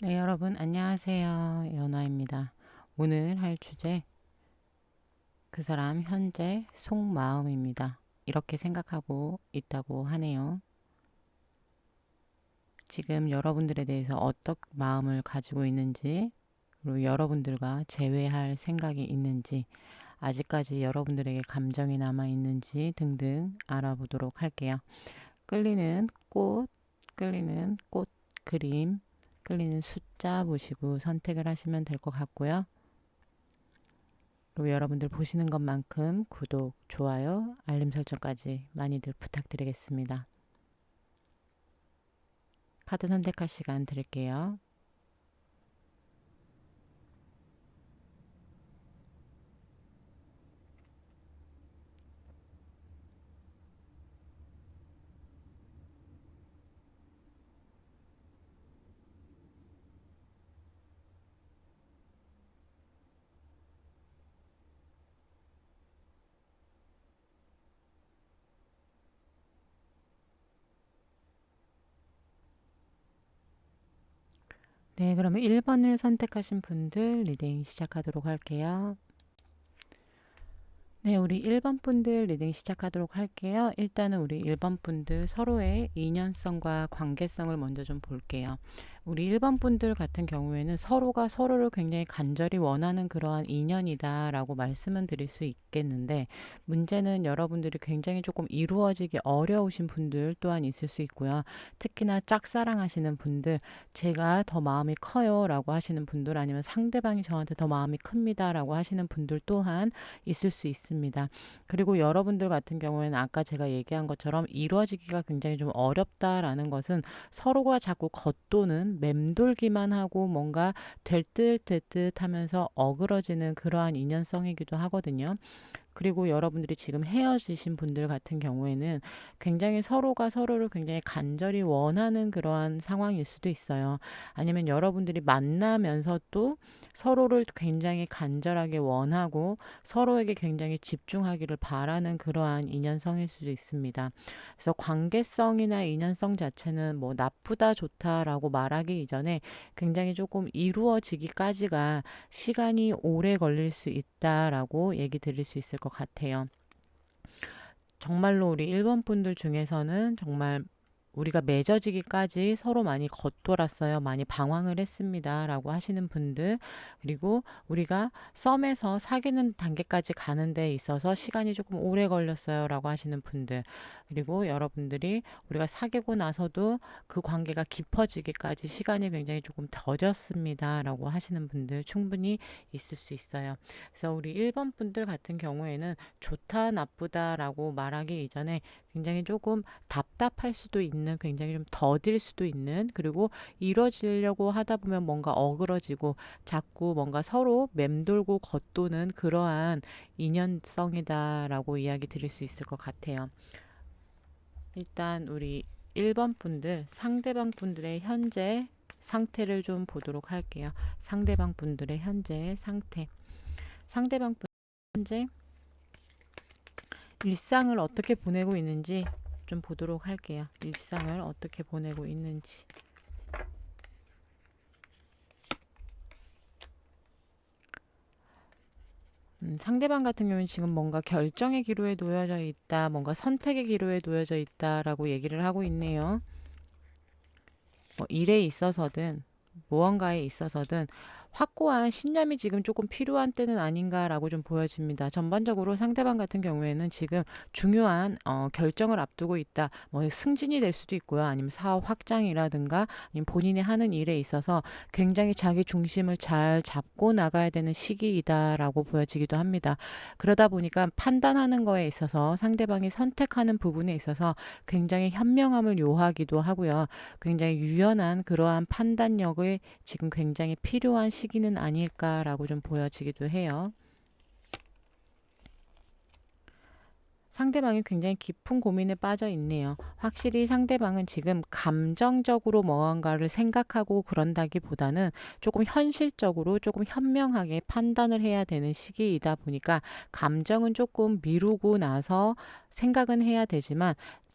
네, 여러분 안녕하세요. 연아입니다. 오늘 할 주제 그 사람 현재 속마음입니다. 이렇게 생각하고 있다고 하네요. 지금 여러분들에 대해서 어떤 마음을 가지고 있는지, 그리고 여러분들과 재회할 생각이 있는지, 아직까지 여러분들에게 감정이 남아 있는지 등등 알아보도록 할게요. 끌리는 꽃, 끌리는 꽃 그림, 끌리는 숫자 보시고 선택을 하시면 될 것 같고요. 그리고 여러분들 보시는 것만큼 구독, 좋아요, 알림 설정까지 많이들 부탁드리겠습니다. 카드 선택할 시간 드릴게요. 네, 그러면 1번을 선택하신 분들 리딩 시작하도록 할게요. 네, 우리 1번 분들 리딩 시작하도록 할게요. 일단은 우리 1번 분들 서로의 인연성과 관계성을 먼저 좀 볼게요. 우리 1번 분들 같은 경우에는 서로가 서로를 굉장히 간절히 원하는 그러한 인연이다라고 말씀은 드릴 수 있겠는데, 문제는 여러분들이 굉장히 조금 이루어지기 어려우신 분들 또한 있을 수 있고요. 특히나 짝사랑하시는 분들, 제가 더 마음이 커요 라고 하시는 분들, 아니면 상대방이 저한테 더 마음이 큽니다 라고 하시는 분들 또한 있을 수 있습니다. 그리고 여러분들 같은 경우에는 아까 제가 얘기한 것처럼 이루어지기가 굉장히 좀 어렵다라는 것은 서로가 자꾸 겉도는 맴돌기만 하고 뭔가 될 듯 될 듯 하면서 어그러지는 그러한 인연성이기도 하거든요. 그리고 여러분들이 지금 헤어지신 분들 같은 경우에는 굉장히 서로가 서로를 굉장히 간절히 원하는 그러한 상황일 수도 있어요. 아니면 여러분들이 만나면서도 서로를 굉장히 간절하게 원하고 서로에게 굉장히 집중하기를 바라는 그러한 인연성일 수도 있습니다. 그래서 관계성이나 인연성 자체는 뭐 나쁘다 좋다라고 말하기 이전에 굉장히 조금 이루어지기까지가 시간이 오래 걸릴 수 있다라고 얘기 드릴 수 있을 것 같아요. 정말로 우리 1번 분들 중에서는 정말 우리가 맺어지기까지 서로 많이 겉돌았어요. 많이 방황을 했습니다. 라고 하시는 분들, 그리고 우리가 썸에서 사귀는 단계까지 가는 데 있어서 시간이 조금 오래 걸렸어요. 라고 하시는 분들, 그리고 여러분들이 우리가 사귀고 나서도 그 관계가 깊어지기까지 시간이 굉장히 조금 더뎠습니다. 라고 하시는 분들 충분히 있을 수 있어요. 그래서 우리 1번 분들 같은 경우에는 좋다, 나쁘다 라고 말하기 이전에 굉장히 조금 답답할 수도 있는, 굉장히 좀 더딜 수도 있는, 그리고 이뤄지려고 하다 보면 뭔가 어그러지고 자꾸 뭔가 서로 맴돌고 겉도는 그러한 인연성이다라고 이야기 드릴 수 있을 것 같아요. 일단 우리 1번 분들, 상대방 분들의 현재 상태를 좀 보도록 할게요. 상대방 분들의 현재 상태. 상대방 분 현재 일상을 어떻게 보내고 있는지 좀 보도록 할게요. 일상을 어떻게 보내고 있는지. 상대방 같은 경우는 지금 뭔가 결정의 기로에 놓여져 있다, 뭔가 선택의 기로에 놓여져 있다라고 얘기를 하고 있네요. 뭐 일에 있어서든 무언가에 있어서든 확고한 신념이 지금 조금 필요한 때는 아닌가라고 좀 보여집니다. 전반적으로 상대방 같은 경우에는 지금 중요한 결정을 앞두고 있다. 뭐 승진이 될 수도 있고요. 아니면 사업 확장이라든가 아니면 본인이 하는 일에 있어서 굉장히 자기 중심을 잘 잡고 나가야 되는 시기이다라고 보여지기도 합니다. 그러다 보니까 판단하는 거에 있어서 상대방이 선택하는 부분에 있어서 굉장히 현명함을 요하기도 하고요. 굉장히 유연한 그러한 판단력을 지금 굉장히 필요한 시기는 아닐까라고 좀 보여지기도 해요. 상대방이 굉장히 깊은 고민에 빠져 있네요. 확실히 상대방은 지금 감정적으로 무언가를 생각하고 그런다기보다는 조금 현실적으로 조금 현명하게 판단을 해야 되는 시기이다 보니까 감정은 조금 미루고 나서 생각은 해야 되지만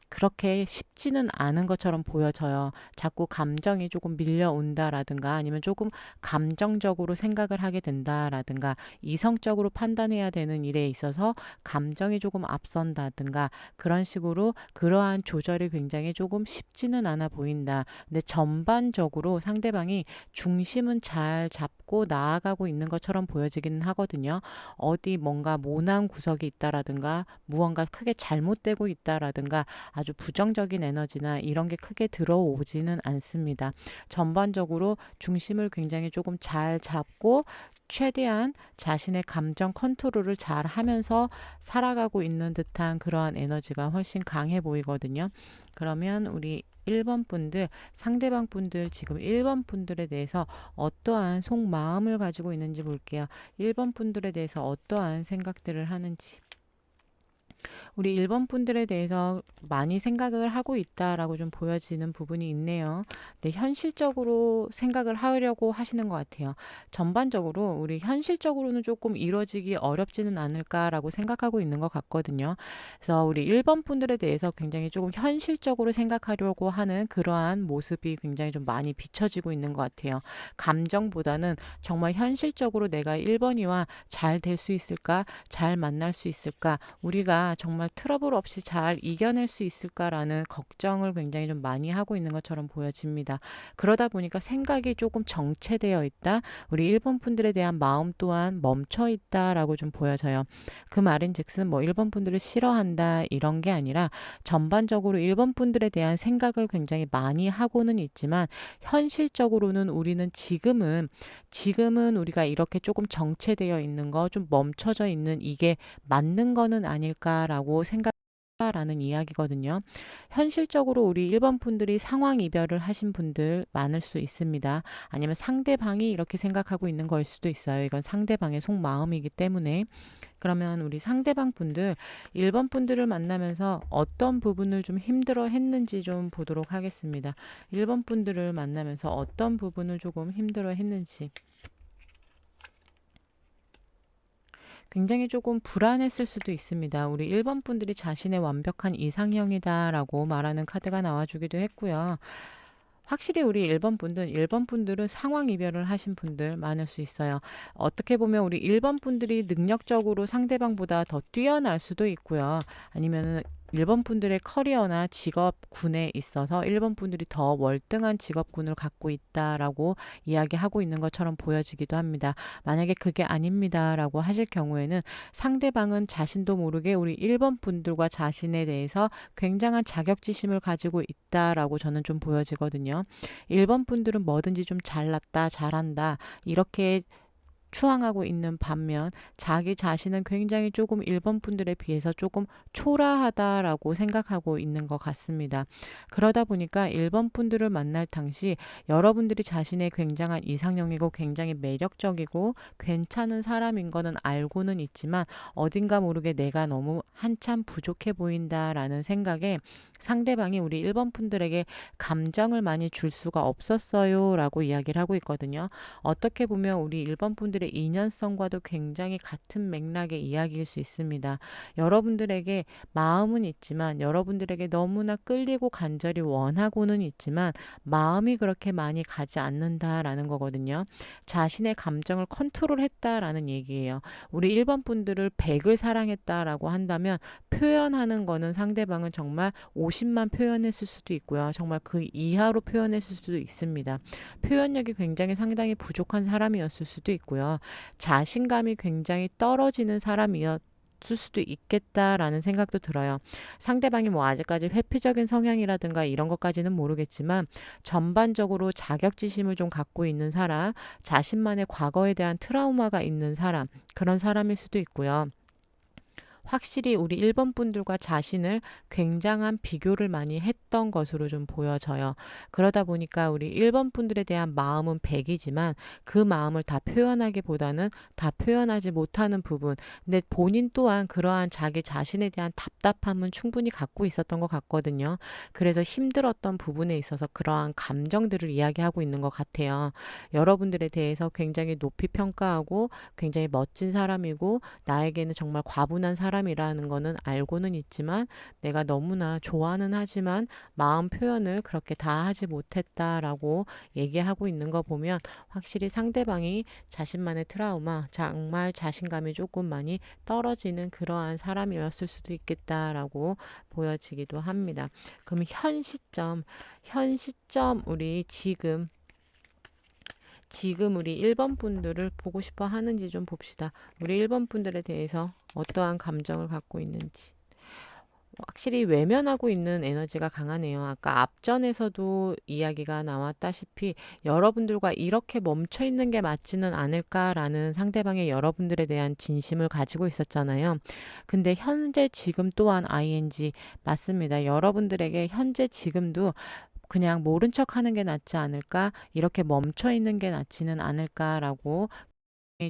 그렇게 쉽지는 않은 것처럼 보여져요. 자꾸 감정이 조금 밀려온다라든가 아니면 조금 감정적으로 생각을 하게 된다라든가 이성적으로 판단해야 되는 일에 있어서 감정이 조금 앞선다든가 그런 식으로 그러한 조절이 굉장히 조금 쉽지는 않아 보인다. 근데 전반적으로 상대방이 중심은 잘 잡고 나아가고 있는 것처럼 보여지기는 하거든요. 어디 뭔가 모난 구석이 있다라든가 무언가 크게 잘못되고 있다라든가 아주 부정적인 에너지나 이런 게 크게 들어오지는 않습니다. 전반적으로 중심을 굉장히 조금 잘 잡고 최대한 자신의 감정 컨트롤을 잘 하면서 살아가고 있는 듯한 그러한 에너지가 훨씬 강해 보이거든요. 그러면 우리 1번 분들, 상대방 분들, 지금 1번 분들에 대해서 어떠한 속마음을 가지고 있는지 볼게요. 1번 분들에 대해서 어떠한 생각들을 하는지. 우리 1번 분들에 대해서 많이 생각을 하고 있다라고 좀 보여지는 부분이 있네요. 네, 현실적으로 생각을 하려고 하시는 것 같아요. 전반적으로 우리 현실적으로는 조금 이루어지기 어렵지는 않을까라고 생각하고 있는 것 같거든요. 그래서 우리 1번 분들에 대해서 굉장히 조금 현실적으로 생각하려고 하는 그러한 모습이 굉장히 좀 많이 비춰지고 있는 것 같아요. 감정보다는 정말 현실적으로 내가 1번이와 잘 될 수 있을까? 잘 만날 수 있을까? 우리가 정말 트러블 없이 잘 이겨낼 수 있을까라는 걱정을 굉장히 좀 많이 하고 있는 것처럼 보여집니다. 그러다 보니까 생각이 조금 정체되어 있다. 우리 일본 분들에 대한 마음 또한 멈춰 있다라고 좀 보여져요. 그 말인즉슨 뭐 일본 분들을 싫어한다 이런 게 아니라 전반적으로 일본 분들에 대한 생각을 굉장히 많이 하고는 있지만 현실적으로는 우리는 지금은 우리가 이렇게 조금 정체되어 있는 거, 좀 멈춰져 있는 이게 맞는 거는 아닐까라고 생각하라는 이야기거든요. 현실적으로 우리 1번 분들이 상황 이별을 하신 분들 많을 수 있습니다. 아니면 상대방이 이렇게 생각하고 있는 걸 수도 있어요. 이건 상대방의 속마음이기 때문에. 그러면 우리 상대방 분들, 1번 분들을 만나면서 어떤 부분을 좀 힘들어 했는지 좀 보도록 하겠습니다. 1번 분들을 만나면서 어떤 부분을 조금 힘들어 했는지. 굉장히 조금 불안했을 수도 있습니다. 우리 1번 분들이 자신의 완벽한 이상형이다라고 말하는 카드가 나와주기도 했고요. 확실히 우리 1번 분들, 1번 분들은 상황 이별을 하신 분들 많을 수 있어요. 어떻게 보면 우리 1번 분들이 능력적으로 상대방보다 더 뛰어날 수도 있고요. 아니면은 1번 분들의 커리어나 직업군에 있어서 1번 분들이 더 월등한 직업군을 갖고 있다라고 이야기하고 있는 것처럼 보여지기도 합니다. 만약에 그게 아닙니다라고 하실 경우에는 상대방은 자신도 모르게 우리 1번 분들과 자신에 대해서 굉장한 자격지심을 가지고 있다라고 저는 좀 보여지거든요. 1번 분들은 뭐든지 좀 잘났다, 잘한다, 이렇게 추앙하고 있는 반면 자기 자신은 굉장히 조금 1번 분들에 비해서 조금 초라하다라고 생각하고 있는 것 같습니다. 그러다 보니까 1번 분들을 만날 당시 여러분들이 자신의 굉장한 이상형이고 굉장히 매력적이고 괜찮은 사람인 거는 알고는 있지만 어딘가 모르게 내가 너무 한참 부족해 보인다라는 생각에 상대방이 우리 1번 분들에게 감정을 많이 줄 수가 없었어요 라고 이야기를 하고 있거든요. 어떻게 보면 우리 1번 분들의 인연성과도 굉장히 같은 맥락의 이야기일 수 있습니다. 여러분들에게 마음은 있지만 여러분들에게 너무나 끌리고 간절히 원하고는 있지만 마음이 그렇게 많이 가지 않는다라는 거거든요. 자신의 감정을 컨트롤했다라는 얘기예요. 우리 1번 분들을 100을 사랑했다라고 한다면 표현하는 거는 상대방은 정말 50만 표현했을 수도 있고요. 정말 그 이하로 표현했을 수도 있습니다. 표현력이 굉장히 상당히 부족한 사람이었을 수도 있고요. 자신감이 굉장히 떨어지는 사람이었을 수도 있겠다라는 생각도 들어요. 상대방이 뭐 아직까지 회피적인 성향이라든가 이런 것까지는 모르겠지만 전반적으로 자격지심을 좀 갖고 있는 사람, 자신만의 과거에 대한 트라우마가 있는 사람, 그런 사람일 수도 있고요. 확실히 우리 1번 분들과 자신을 굉장한 비교를 많이 했던 것으로 좀 보여져요. 그러다 보니까 우리 1번 분들에 대한 마음은 100이지만 그 마음을 다 표현하기보다는 다 표현하지 못하는 부분. 근데 본인 또한 그러한 자기 자신에 대한 답답함은 충분히 갖고 있었던 것 같거든요. 그래서 힘들었던 부분에 있어서 그러한 감정들을 이야기하고 있는 것 같아요. 여러분들에 대해서 굉장히 높이 평가하고 굉장히 멋진 사람이고 나에게는 정말 과분한 사람 사람이라는 거는 알고는 있지만 내가 너무나 좋아는 하지만 마음 표현을 그렇게 다 하지 못했다라고 얘기하고 있는 거 보면 확실히 상대방이 자신만의 트라우마, 정말 자신감이 조금 많이 떨어지는 그러한 사람이었을 수도 있겠다라고 보여지기도 합니다. 그럼 현 시점 우리 지금 우리 1번 분들을 보고 싶어 하는지 좀 봅시다. 우리 1번 분들에 대해서 어떠한 감정을 갖고 있는지. 확실히 외면하고 있는 에너지가 강하네요. 아까 앞전에서도 이야기가 나왔다시피 여러분들과 이렇게 멈춰 있는 게 맞지는 않을까라는 상대방의 여러분들에 대한 진심을 가지고 있었잖아요. 근데 현재 지금 또한 ing 맞습니다. 여러분들에게 현재 지금도 그냥 모른 척 하는 게 낫지 않을까? 이렇게 멈춰 있는 게 낫지는 않을까라고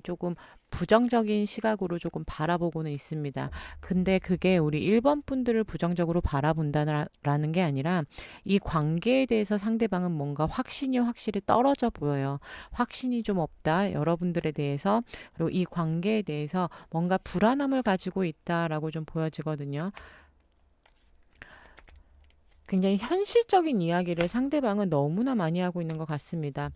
조금 부정적인 시각으로 조금 바라보고는 있습니다. 근데 그게 우리 1번 분들을 부정적으로 바라본다라는 게 아니라 이 관계에 대해서 상대방은 뭔가 확신이 확실히 떨어져 보여요. 확신이 좀 없다. 여러분들에 대해서. 그리고 이 관계에 대해서 뭔가 불안함을 가지고 있다라고 좀 보여지거든요. 굉장히 현실적인 이야기를 상대방은 너무나 많이 하고 있는 것 같습니다.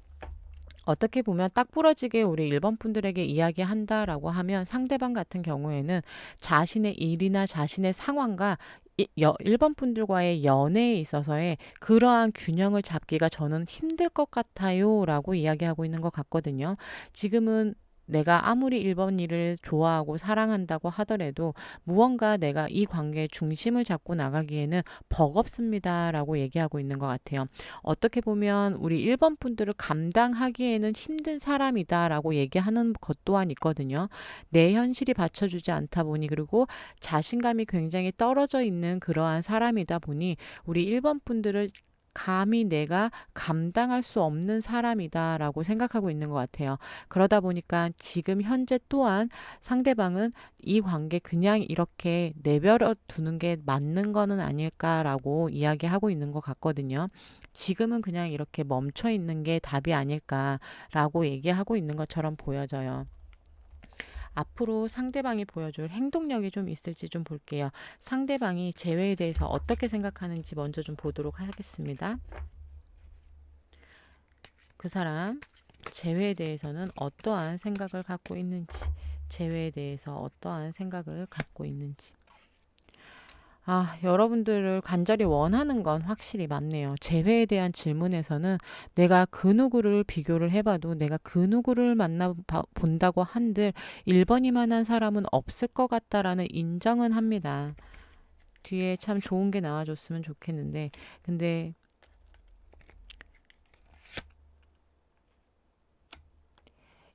어떻게 보면 딱 부러지게 우리 1번 분들에게 이야기한다라고 하면 상대방 같은 경우에는 자신의 일이나 자신의 상황과 1번 분들과의 연애에 있어서의 그러한 균형을 잡기가 저는 힘들 것 같아요 라고 이야기하고 있는 것 같거든요. 지금은 내가 아무리 1번 일을 좋아하고 사랑한다고 하더라도 무언가 내가 이 관계의 중심을 잡고 나가기에는 버겁습니다 라고 얘기하고 있는 것 같아요. 어떻게 보면 우리 1번 분들을 감당하기에는 힘든 사람이다 라고 얘기하는 것 또한 있거든요. 내 현실이 받쳐주지 않다 보니 그리고 자신감이 굉장히 떨어져 있는 그러한 사람이다 보니 우리 1번 분들을 감히 내가 감당할 수 없는 사람이다 라고 생각하고 있는 것 같아요. 그러다 보니까 지금 현재 또한 상대방은 이 관계 그냥 이렇게 내버려 두는 게 맞는 거는 아닐까라고 이야기하고 있는 것 같거든요. 지금은 그냥 이렇게 멈춰 있는 게 답이 아닐까라고 얘기하고 있는 것처럼 보여져요. 앞으로 상대방이 보여줄 행동력이 좀 있을지 좀 볼게요. 상대방이 재회에 대해서 어떻게 생각하는지 먼저 좀 보도록 하겠습니다. 그 사람 재회에 대해서는 어떠한 생각을 갖고 있는지, 재회에 대해서 어떠한 생각을 갖고 있는지. 여러분들을 간절히 원하는 건 확실히 맞네요. 재회에 대한 질문에서는 내가 그 누구를 비교를 해봐도 내가 그 누구를 본다고 한들 1번이만한 사람은 없을 것 같다라는 인정은 합니다. 뒤에 참 좋은 게 나와줬으면 좋겠는데 근데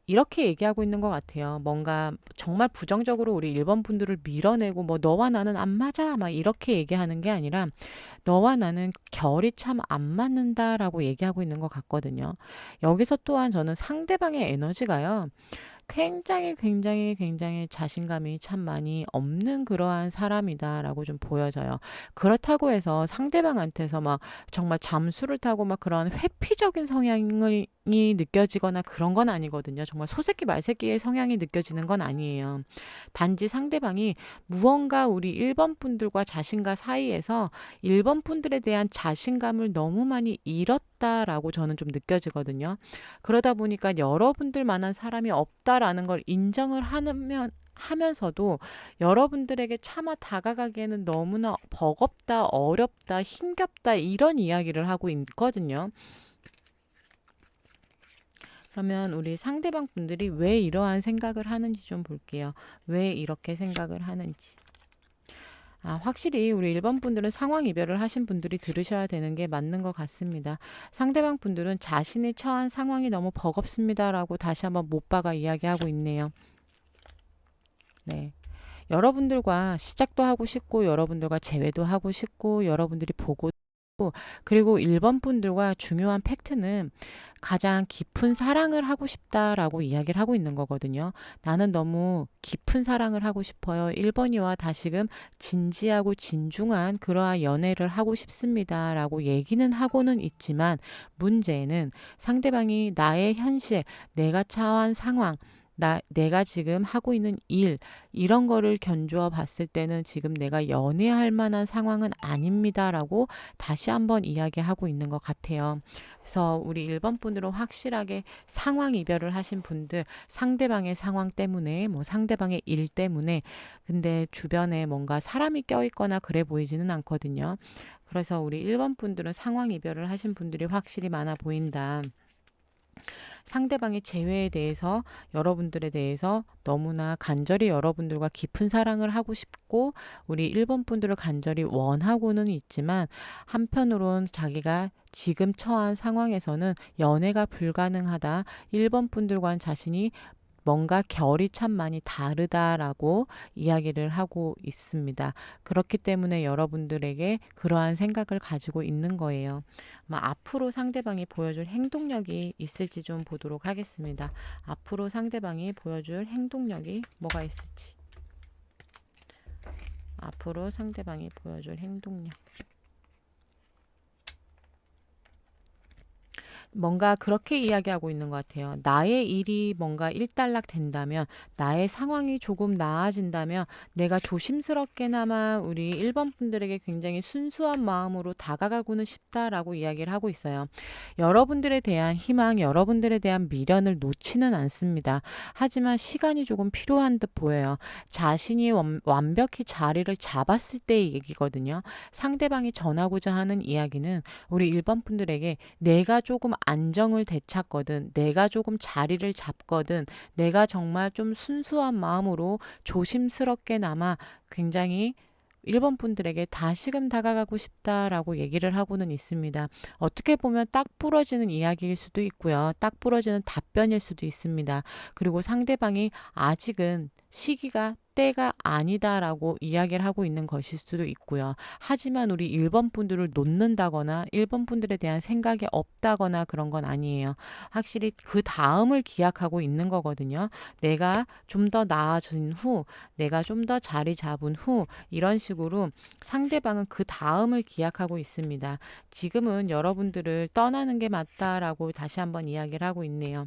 이렇게 얘기하고 있는 것 같아요. 뭔가 정말 부정적으로 우리 1번 분들을 밀어내고 뭐 너와 나는 안 맞아 막 이렇게 얘기하는 게 아니라 너와 나는 결이 참 안 맞는다라고 얘기하고 있는 것 같거든요. 여기서 또한 저는 상대방의 에너지가요. 굉장히 자신감이 참 많이 없는 그러한 사람이다라고 좀 보여져요. 그렇다고 해서 상대방한테서 막 정말 잠수를 타고 막 그런 회피적인 성향이 느껴지거나 그런 건 아니거든요. 정말 소새끼 말새끼의 성향이 느껴지는 건 아니에요. 단지 상대방이 무언가 우리 1번 분들과 자신과 사이에서 1번 분들에 대한 자신감을 너무 많이 잃었다라고 저는 좀 느껴지거든요. 그러다 보니까 여러분들만한 사람이 없다라는 걸 인정을 하면서도 여러분들에게 차마 다가가기에는 너무나 버겁다, 어렵다, 힘겹다 이런 이야기를 하고 있거든요. 그러면 우리 상대방 분들이 왜 이러한 생각을 하는지 좀 볼게요. 왜 이렇게 생각을 하는지. 확실히 우리 1번 분들은 상황 이별을 하신 분들이 들으셔야 되는 게 맞는 것 같습니다. 상대방 분들은 자신이 처한 상황이 너무 버겁습니다라고 다시 한번 못 박아 이야기하고 있네요. 네. 여러분들과 시작도 하고 싶고 여러분들과 재회도 하고 싶고 여러분들이 보고 그리고 1번 분들과 중요한 팩트는 가장 깊은 사랑을 하고 싶다라고 이야기를 하고 있는 거거든요. 나는 너무 깊은 사랑을 하고 싶어요. 1번이와 다시금 진지하고 진중한 그러한 연애를 하고 싶습니다라고 얘기는 하고는 있지만 문제는 상대방이 나의 현실, 내가 처한 상황, 내가 지금 하고 있는 일, 이런 거를 견주어 봤을 때는 지금 내가 연애할 만한 상황은 아닙니다라고 다시 한번 이야기하고 있는 것 같아요. 그래서 우리 1번 분들은 확실하게 상황 이별을 하신 분들, 상대방의 상황 때문에, 뭐 상대방의 일 때문에, 근데 주변에 뭔가 사람이 껴있거나 그래 보이지는 않거든요. 그래서 우리 1번 분들은 상황 이별을 하신 분들이 확실히 많아 보인다. 상대방의 재회에 대해서, 여러분들에 대해서 너무나 간절히 여러분들과 깊은 사랑을 하고 싶고 우리 1번 분들을 간절히 원하고는 있지만, 한편으론 자기가 지금 처한 상황에서는 연애가 불가능하다, 1번 분들과는 자신이 뭔가 결이 참 많이 다르다라고 이야기를 하고 있습니다. 그렇기 때문에 여러분들에게 그러한 생각을 가지고 있는 거예요. 앞으로 상대방이 보여줄 행동력이 있을지 좀 보도록 하겠습니다. 앞으로 상대방이 보여줄 행동력이 뭐가 있을지. 앞으로 상대방이 보여줄 행동력. 뭔가 그렇게 이야기하고 있는 것 같아요. 나의 일이 뭔가 일단락 된다면, 나의 상황이 조금 나아진다면 내가 조심스럽게나마 우리 1번 분들에게 굉장히 순수한 마음으로 다가가고는 싶다라고 이야기를 하고 있어요. 여러분들에 대한 희망, 여러분들에 대한 미련을 놓지는 않습니다. 하지만 시간이 조금 필요한 듯 보여요. 자신이 완벽히 자리를 잡았을 때의 얘기거든요. 상대방이 전하고자 하는 이야기는 우리 1번 분들에게 내가 조금 안정을 되찾거든, 내가 조금 자리를 잡거든, 내가 정말 좀 순수한 마음으로 조심스럽게나마 굉장히 1번 분들에게 다시금 다가가고 싶다라고 얘기를 하고는 있습니다. 어떻게 보면 딱 부러지는 이야기일 수도 있고요. 딱 부러지는 답변일 수도 있습니다. 그리고 상대방이 아직은 시기가 때가 아니다라고 이야기를 하고 있는 것일 수도 있고요. 하지만 우리 1번 분들을 놓는다거나 1번 분들에 대한 생각이 없다거나 그런 건 아니에요. 확실히 그 다음을 기약하고 있는 거거든요. 내가 좀 더 나아진 후, 내가 좀 더 자리 잡은 후, 이런 식으로 상대방은 그 다음을 기약하고 있습니다. 지금은 여러분들을 떠나는 게 맞다라고 다시 한번 이야기를 하고 있네요.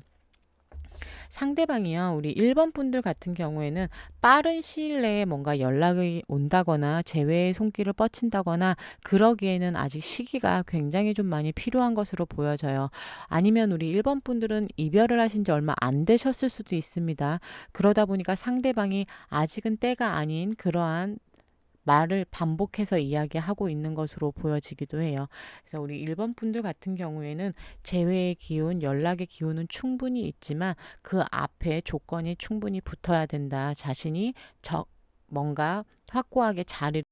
상대방이요, 우리 1번 분들 같은 경우에는 빠른 시일 내에 뭔가 연락이 온다거나 재회의 손길을 뻗친다거나 그러기에는 아직 시기가 굉장히 좀 많이 필요한 것으로 보여져요. 아니면 우리 1번 분들은 이별을 하신 지 얼마 안 되셨을 수도 있습니다. 그러다 보니까 상대방이 아직은 때가 아닌 그러한 말을 반복해서 이야기하고 있는 것으로 보여지기도 해요. 그래서 우리 1번 분들 같은 경우에는 재회의 기운, 연락의 기운은 충분히 있지만 그 앞에 조건이 충분히 붙어야 된다. 자신이 뭔가 확고하게 자리를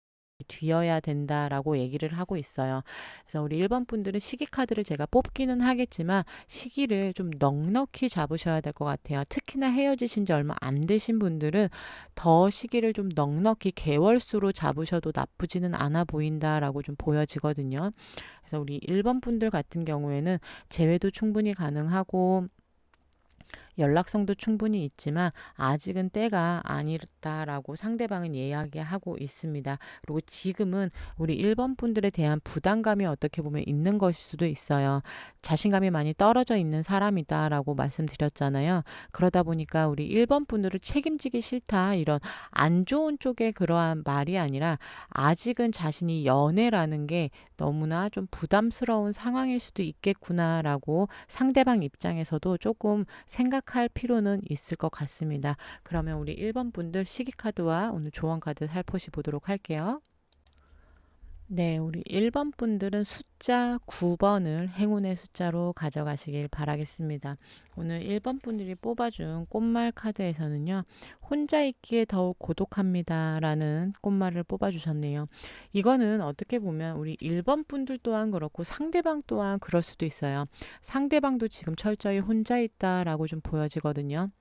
뒤어야 된다라고 얘기를 하고 있어요. 그래서 우리 1번 분들은 시기 카드를 제가 뽑기는 하겠지만 시기를 좀 넉넉히 잡으셔야 될 것 같아요. 특히나 헤어지신 지 얼마 안 되신 분들은 더 시기를 좀 넉넉히 개월수로 잡으셔도 나쁘지는 않아 보인다라고 좀 보여지거든요. 그래서 우리 1번 분들 같은 경우에는 재회도 충분히 가능하고 연락성도 충분히 있지만 아직은 때가 아니다라고 상대방은 이야기하고 있습니다. 그리고 지금은 우리 1번 분들에 대한 부담감이 어떻게 보면 있는 것일 수도 있어요. 자신감이 많이 떨어져 있는 사람이다라고 말씀드렸잖아요. 그러다 보니까 우리 1번 분들을 책임지기 싫다, 이런 안 좋은 쪽의 그러한 말이 아니라 아직은 자신이 연애라는 게 너무나 좀 부담스러운 상황일 수도 있겠구나라고 상대방 입장에서도 조금 생각할 필요는 있을 것 같습니다. 그러면 우리 1번 분들 시기 카드와 오늘 조언 카드 살포시 보도록 할게요. 네, 우리 1번 분들은 숫자 9번을 행운의 숫자로 가져가시길 바라겠습니다. 오늘 1번 분들이 뽑아준 꽃말 카드에서는요, 혼자 있기에 더욱 고독합니다 라는 꽃말을 뽑아주셨네요. 이거는 어떻게 보면 우리 1번 분들 또한 그렇고 상대방 또한 그럴 수도 있어요. 상대방도 지금 철저히 혼자 있다라고 좀 보여지거든요.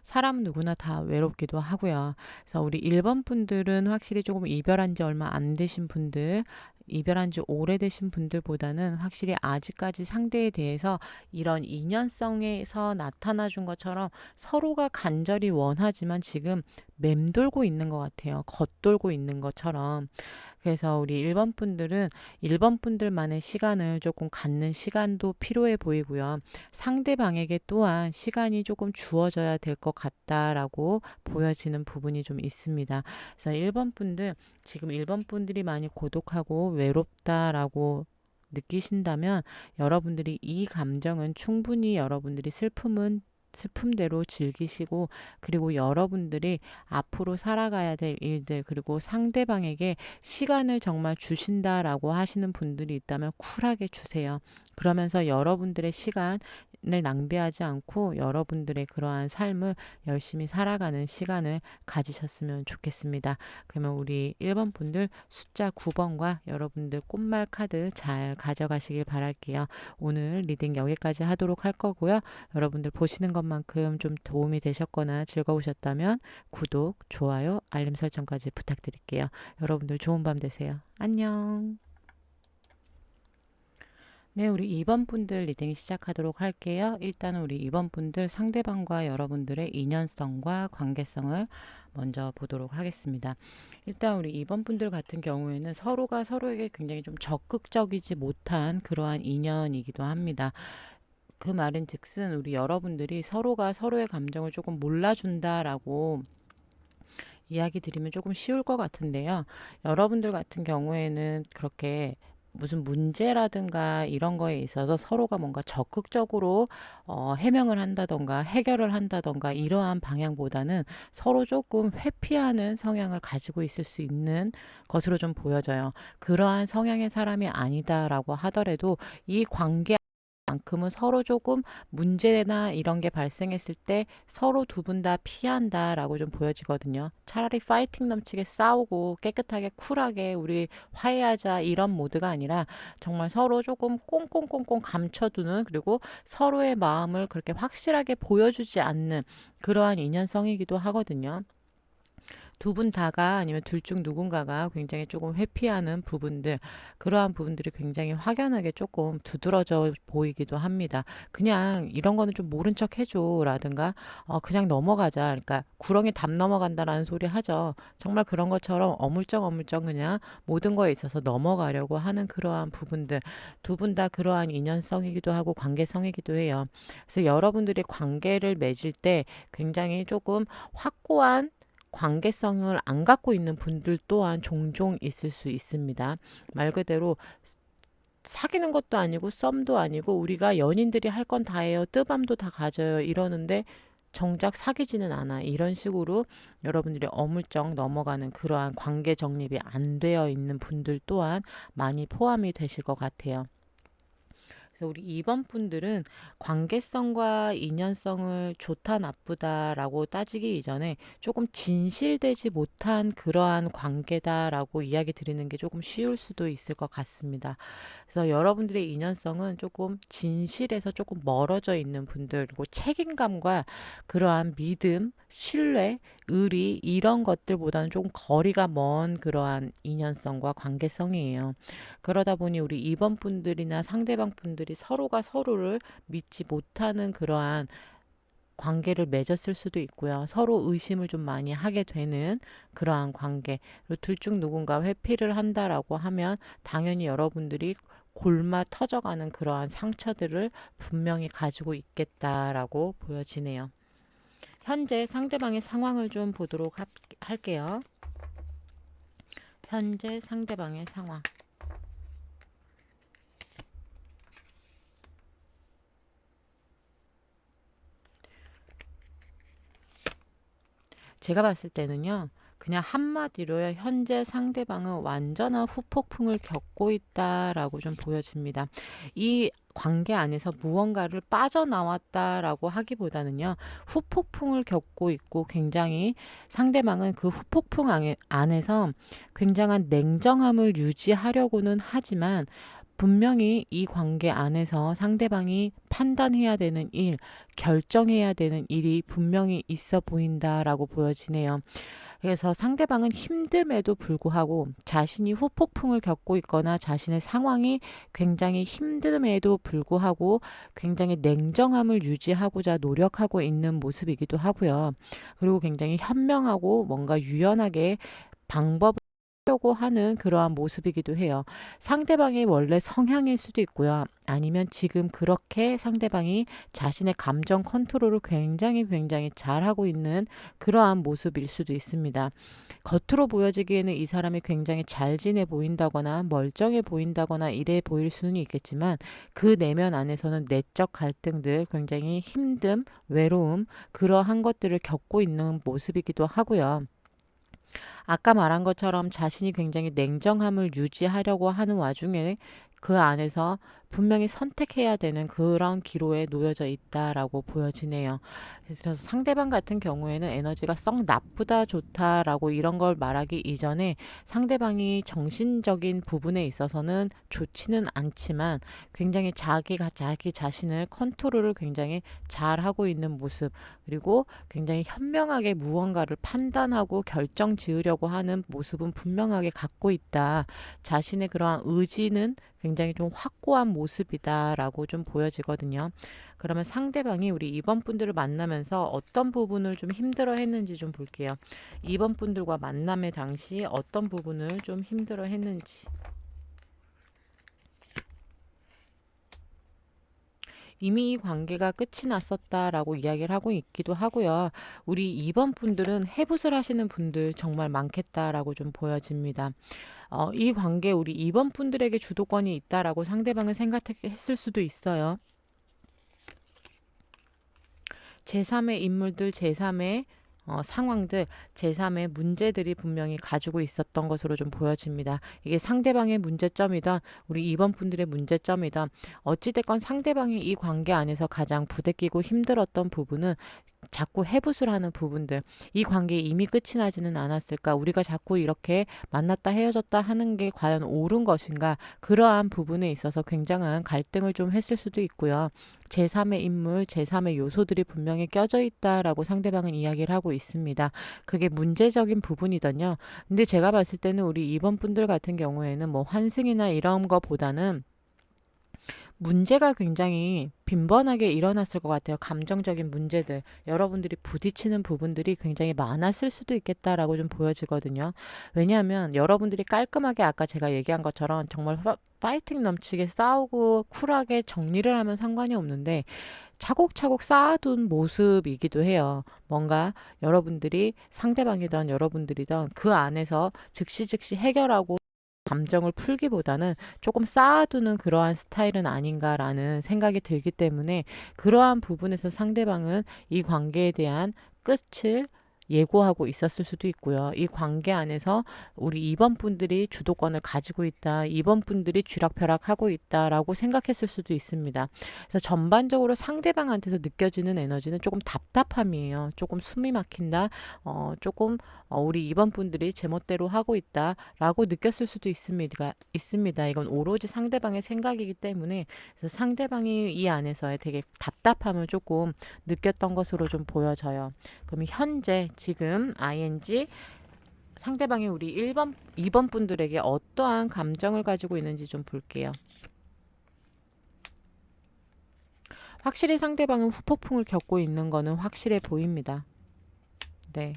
사람 누구나 다 외롭기도 하고요. 그래서 우리 1번 분들은 확실히 조금 이별한 지 얼마 안 되신 분들, 이별한 지 오래되신 분들보다는 확실히 아직까지 상대에 대해서 이런 인연성에서 나타나 준 것처럼 서로가 간절히 원하지만 지금 맴돌고 있는 것 같아요. 겉돌고 있는 것처럼. 그래서 우리 1번 분들은 1번 분들만의 시간을 조금 갖는 시간도 필요해 보이고요. 상대방에게 또한 시간이 조금 주어져야 될 것 같다라고 보여지는 부분이 좀 있습니다. 그래서 1번 분들, 지금 1번 분들이 많이 고독하고 외롭다라고 느끼신다면 여러분들이 이 감정은 충분히 여러분들이 슬픔대로 즐기시고, 그리고 여러분들이 앞으로 살아가야 될 일들, 그리고 상대방에게 시간을 정말 주신다라고 하시는 분들이 있다면 쿨하게 주세요. 그러면서 여러분들의 시간을 낭비하지 않고 여러분들의 그러한 삶을 열심히 살아가는 시간을 가지셨으면 좋겠습니다. 그러면 우리 1번 분들 숫자 9번과 여러분들 꽃말 카드 잘 가져가시길 바랄게요. 오늘 리딩 여기까지 하도록 할 거고요. 여러분들 보시는 것만큼 좀 도움이 되셨거나 즐거우셨다면 구독, 좋아요, 알림 설정까지 부탁드릴게요. 여러분들 좋은 밤 되세요. 안녕. 네, 우리 2번 분들 리딩 시작하도록 할게요. 일단은 우리 2번 분들 상대방과 여러분들의 인연성과 관계성을 먼저 보도록 하겠습니다. 일단 우리 2번 분들 같은 경우에는 서로가 서로에게 굉장히 좀 적극적이지 못한 그러한 인연이기도 합니다. 그 말은 즉슨 우리 여러분들이 서로가 서로의 감정을 조금 몰라준다라고 이야기 드리면 조금 쉬울 것 같은데요. 여러분들 같은 경우에는 그렇게 무슨 문제라든가 이런 거에 있어서 서로가 뭔가 적극적으로 해명을 한다던가 해결을 한다던가 이러한 방향보다는 서로 조금 회피하는 성향을 가지고 있을 수 있는 것으로 좀 보여져요. 그러한 성향의 사람이 아니다라고 하더라도 이 관계 만큼은 서로 조금 문제나 이런 게 발생했을 때 서로 두 분 다 피한다라고 좀 보여지거든요. 차라리 파이팅 넘치게 싸우고 깨끗하게 쿨하게 우리 화해하자 이런 모드가 아니라 정말 서로 조금 꽁꽁꽁꽁 감춰두는, 그리고 서로의 마음을 그렇게 확실하게 보여주지 않는 그러한 인연성이기도 하거든요. 두 분 다가 아니면 둘 중 누군가가 굉장히 조금 회피하는 부분들, 그러한 부분들이 굉장히 확연하게 조금 두드러져 보이기도 합니다. 그냥 이런 거는 좀 모른 척 해줘 라든가 그냥 넘어가자, 그러니까 구렁이 담 넘어간다라는 소리 하죠. 정말 그런 것처럼 어물쩍 그냥 모든 거에 있어서 넘어가려고 하는 그러한 부분들, 두 분 다 그러한 인연성이기도 하고 관계성이기도 해요. 그래서 여러분들이 관계를 맺을 때 굉장히 조금 확고한 관계성을 안 갖고 있는 분들 또한 종종 있을 수 있습니다. 말 그대로 사귀는 것도 아니고 썸도 아니고 우리가 연인들이 할 건 다 해요. 뜨밤도 다 가져요. 이러는데 정작 사귀지는 않아. 이런 식으로 여러분들이 어물쩍 넘어가는 그러한 관계 정립이 안 되어 있는 분들 또한 많이 포함이 되실 것 같아요. 그래서 우리 2번 분들은 관계성과 인연성을 좋다 나쁘다라고 따지기 이전에 조금 진실되지 못한 그러한 관계다라고 이야기 드리는 게 조금 쉬울 수도 있을 것 같습니다. 그래서 여러분들의 인연성은 조금 진실에서 조금 멀어져 있는 분들, 그리고 책임감과 그러한 믿음, 신뢰, 의리 이런 것들보다는 조금 거리가 먼 그러한 인연성과 관계성이에요. 그러다 보니 우리 2번 분들이나 상대방 분들이 서로가 서로를 믿지 못하는 그러한 관계를 맺었을 수도 있고요. 서로 의심을 좀 많이 하게 되는 그러한 관계. 그리고 둘 중 누군가 회피를 한다라고 하면 당연히 여러분들이 골마 터져가는 그러한 상처들을 분명히 가지고 있겠다라고 보여지네요. 현재 상대방의 상황을 좀 보도록 할게요. 현재 상대방의 상황. 제가 봤을 때는요, 그냥 한마디로요, 현재 상대방은 완전한 후폭풍을 겪고 있다라고 좀 보여집니다. 이 관계 안에서 무언가를 빠져나왔다라고 하기보다는요, 후폭풍을 겪고 있고 굉장히 상대방은 그 후폭풍 안에서 굉장한 냉정함을 유지하려고는 하지만 분명히 이 관계 안에서 상대방이 판단해야 되는 일, 결정해야 되는 일이 분명히 있어 보인다라고 보여지네요. 그래서 상대방은 힘듦에도 불구하고 자신이 후폭풍을 겪고 있거나 자신의 상황이 굉장히 힘듦에도 불구하고 굉장히 냉정함을 유지하고자 노력하고 있는 모습이기도 하고요. 그리고 굉장히 현명하고 뭔가 유연하게 방법을 하려고 하는 그러한 모습이기도 해요. 상대방의 원래 성향일 수도 있고요. 아니면 지금 그렇게 상대방이 자신의 감정 컨트롤을 굉장히 잘하고 있는 그러한 모습일 수도 있습니다. 겉으로 보여지기에는 이 사람이 굉장히 잘 지내 보인다거나 멀쩡해 보인다거나 이래 보일 수는 있겠지만 그 내면 안에서는 내적 갈등들, 굉장히 힘듦, 외로움, 그러한 것들을 겪고 있는 모습이기도 하고요. 아까 말한 것처럼 자신이 굉장히 냉정함을 유지하려고 하는 와중에 그 안에서 분명히 선택해야 되는 그런 기로에 놓여져 있다라고 보여지네요. 그래서 상대방 같은 경우에는 에너지가 썩 나쁘다, 좋다라고 이런 걸 말하기 이전에 상대방이 정신적인 부분에 있어서는 좋지는 않지만 굉장히 자기 자신을 컨트롤을 굉장히 잘 하고 있는 모습, 그리고 굉장히 현명하게 무언가를 판단하고 결정 지으려고 하는 모습은 분명하게 갖고 있다. 자신의 그러한 의지는 굉장히 좀 확고한 모습이다라고 좀 보여지거든요. 그러면 상대방이 우리 2번 분들을 만나면서 어떤 부분을 좀 힘들어 했는지 좀 볼게요. 2번 분들과 만남의 당시 어떤 부분을 좀 힘들어 했는지. 이미 이 관계가 끝이 났었다라고 이야기를 하고 있기도 하고요. 우리 2번 분들은 해붓을 하시는 분들 정말 많겠다라고 좀 보여집니다. 이 관계 우리 2번 분들에게 주도권이 있다라고 상대방은 생각했을 수도 있어요. 제3의 인물들, 제3의 상황들, 제3의 문제들이 분명히 가지고 있었던 것으로 좀 보여집니다. 이게 상대방의 문제점이든 우리 2번 분들의 문제점이든 어찌됐건 상대방이 이 관계 안에서 가장 부대끼고 힘들었던 부분은 자꾸 해붓을 하는 부분들, 이 관계 이미 끝이 나지는 않았을까, 우리가 자꾸 이렇게 만났다 헤어졌다 하는 게 과연 옳은 것인가, 그러한 부분에 있어서 굉장한 갈등을 좀 했을 수도 있고요. 제3의 인물, 제3의 요소들이 분명히 껴져 있다라고 상대방은 이야기를 하고 있습니다. 그게 문제적인 부분이던요. 근데 제가 봤을 때는 우리 2번 분들 같은 경우에는 뭐 환승이나 이런 거보다는 문제가 굉장히 빈번하게 일어났을 것 같아요. 감정적인 문제들. 여러분들이 부딪히는 부분들이 굉장히 많았을 수도 있겠다라고 좀 보여지거든요. 왜냐하면 여러분들이 깔끔하게 아까 제가 얘기한 것처럼 정말 파이팅 넘치게 싸우고 쿨하게 정리를 하면 상관이 없는데 차곡차곡 쌓아둔 모습이기도 해요. 뭔가 여러분들이 상대방이든 여러분들이든 그 안에서 즉시 해결하고 감정을 풀기보다는 조금 쌓아두는 그러한 스타일은 아닌가라는 생각이 들기 때문에 그러한 부분에서 상대방은 이 관계에 대한 끝을 예고하고 있었을 수도 있고요. 이 관계 안에서 우리 2번 분들이 주도권을 가지고 있다. 2번 분들이 쥐락펴락하고 있다라고 생각했을 수도 있습니다. 그래서 전반적으로 상대방한테서 느껴지는 에너지는 조금 답답함이에요. 조금 숨이 막힌다. 조금 우리 2번 분들이 제멋대로 하고 있다라고 느꼈을 수도 있습니다. 이건 오로지 상대방의 생각이기 때문에 그래서 상대방이 이 안에서의 되게 답답함을 조금 느꼈던 것으로 좀 보여져요. 그럼 현재 지금 ing 상대방이 우리 1번, 2번 분들에게 어떠한 감정을 가지고 있는지 좀 볼게요. 확실히 상대방은 후폭풍을 겪고 있는 거는 확실해 보입니다. 네.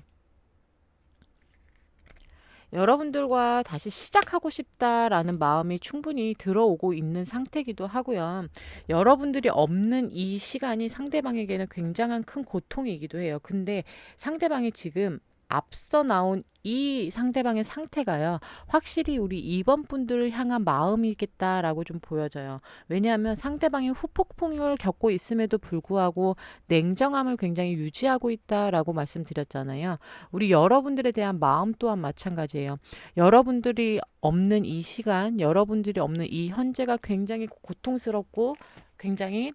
여러분들과 다시 시작하고 싶다라는 마음이 충분히 들어오고 있는 상태이기도 하고요. 여러분들이 없는 이 시간이 상대방에게는 굉장한 큰 고통이기도 해요. 근데 상대방이 지금 앞서 나온 이 상대방의 상태가요. 확실히 우리 2번 분들을 향한 마음이겠다라고 좀 보여져요. 왜냐하면 상대방이 후폭풍을 겪고 있음에도 불구하고 냉정함을 굉장히 유지하고 있다라고 말씀드렸잖아요. 우리 여러분들에 대한 마음 또한 마찬가지예요. 여러분들이 없는 이 시간, 여러분들이 없는 이 현재가 굉장히 고통스럽고 굉장히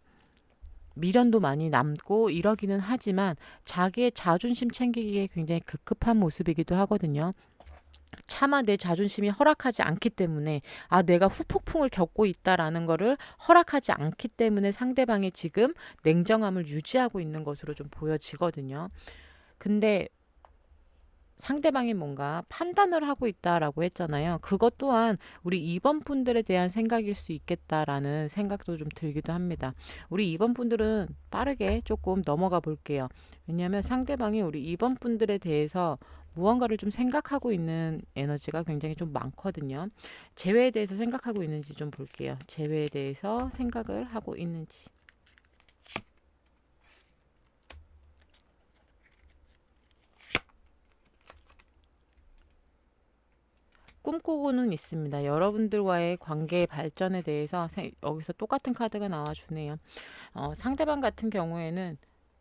미련도 많이 남고 이러기는 하지만 자기의 자존심 챙기기에 굉장히 급급한 모습이기도 하거든요. 차마 내 자존심이 허락하지 않기 때문에 내가 후폭풍을 겪고 있다라는 거를 허락하지 않기 때문에 상대방이 지금 냉정함을 유지하고 있는 것으로 좀 보여지거든요. 근데 상대방이 뭔가 판단을 하고 있다라고 했잖아요. 그것 또한 우리 2번 분들에 대한 생각일 수 있겠다라는 생각도 좀 들기도 합니다. 우리 2번 분들은 빠르게 조금 넘어가 볼게요. 왜냐하면 상대방이 우리 2번 분들에 대해서 무언가를 좀 생각하고 있는 에너지가 굉장히 좀 많거든요. 재회에 대해서 생각하고 있는지 좀 볼게요. 재회에 대해서 생각을 하고 있는지. 꿈꾸고는 있습니다. 여러분들과의 관계 발전에 대해서 여기서 똑같은 카드가 나와주네요. 상대방 같은 경우에는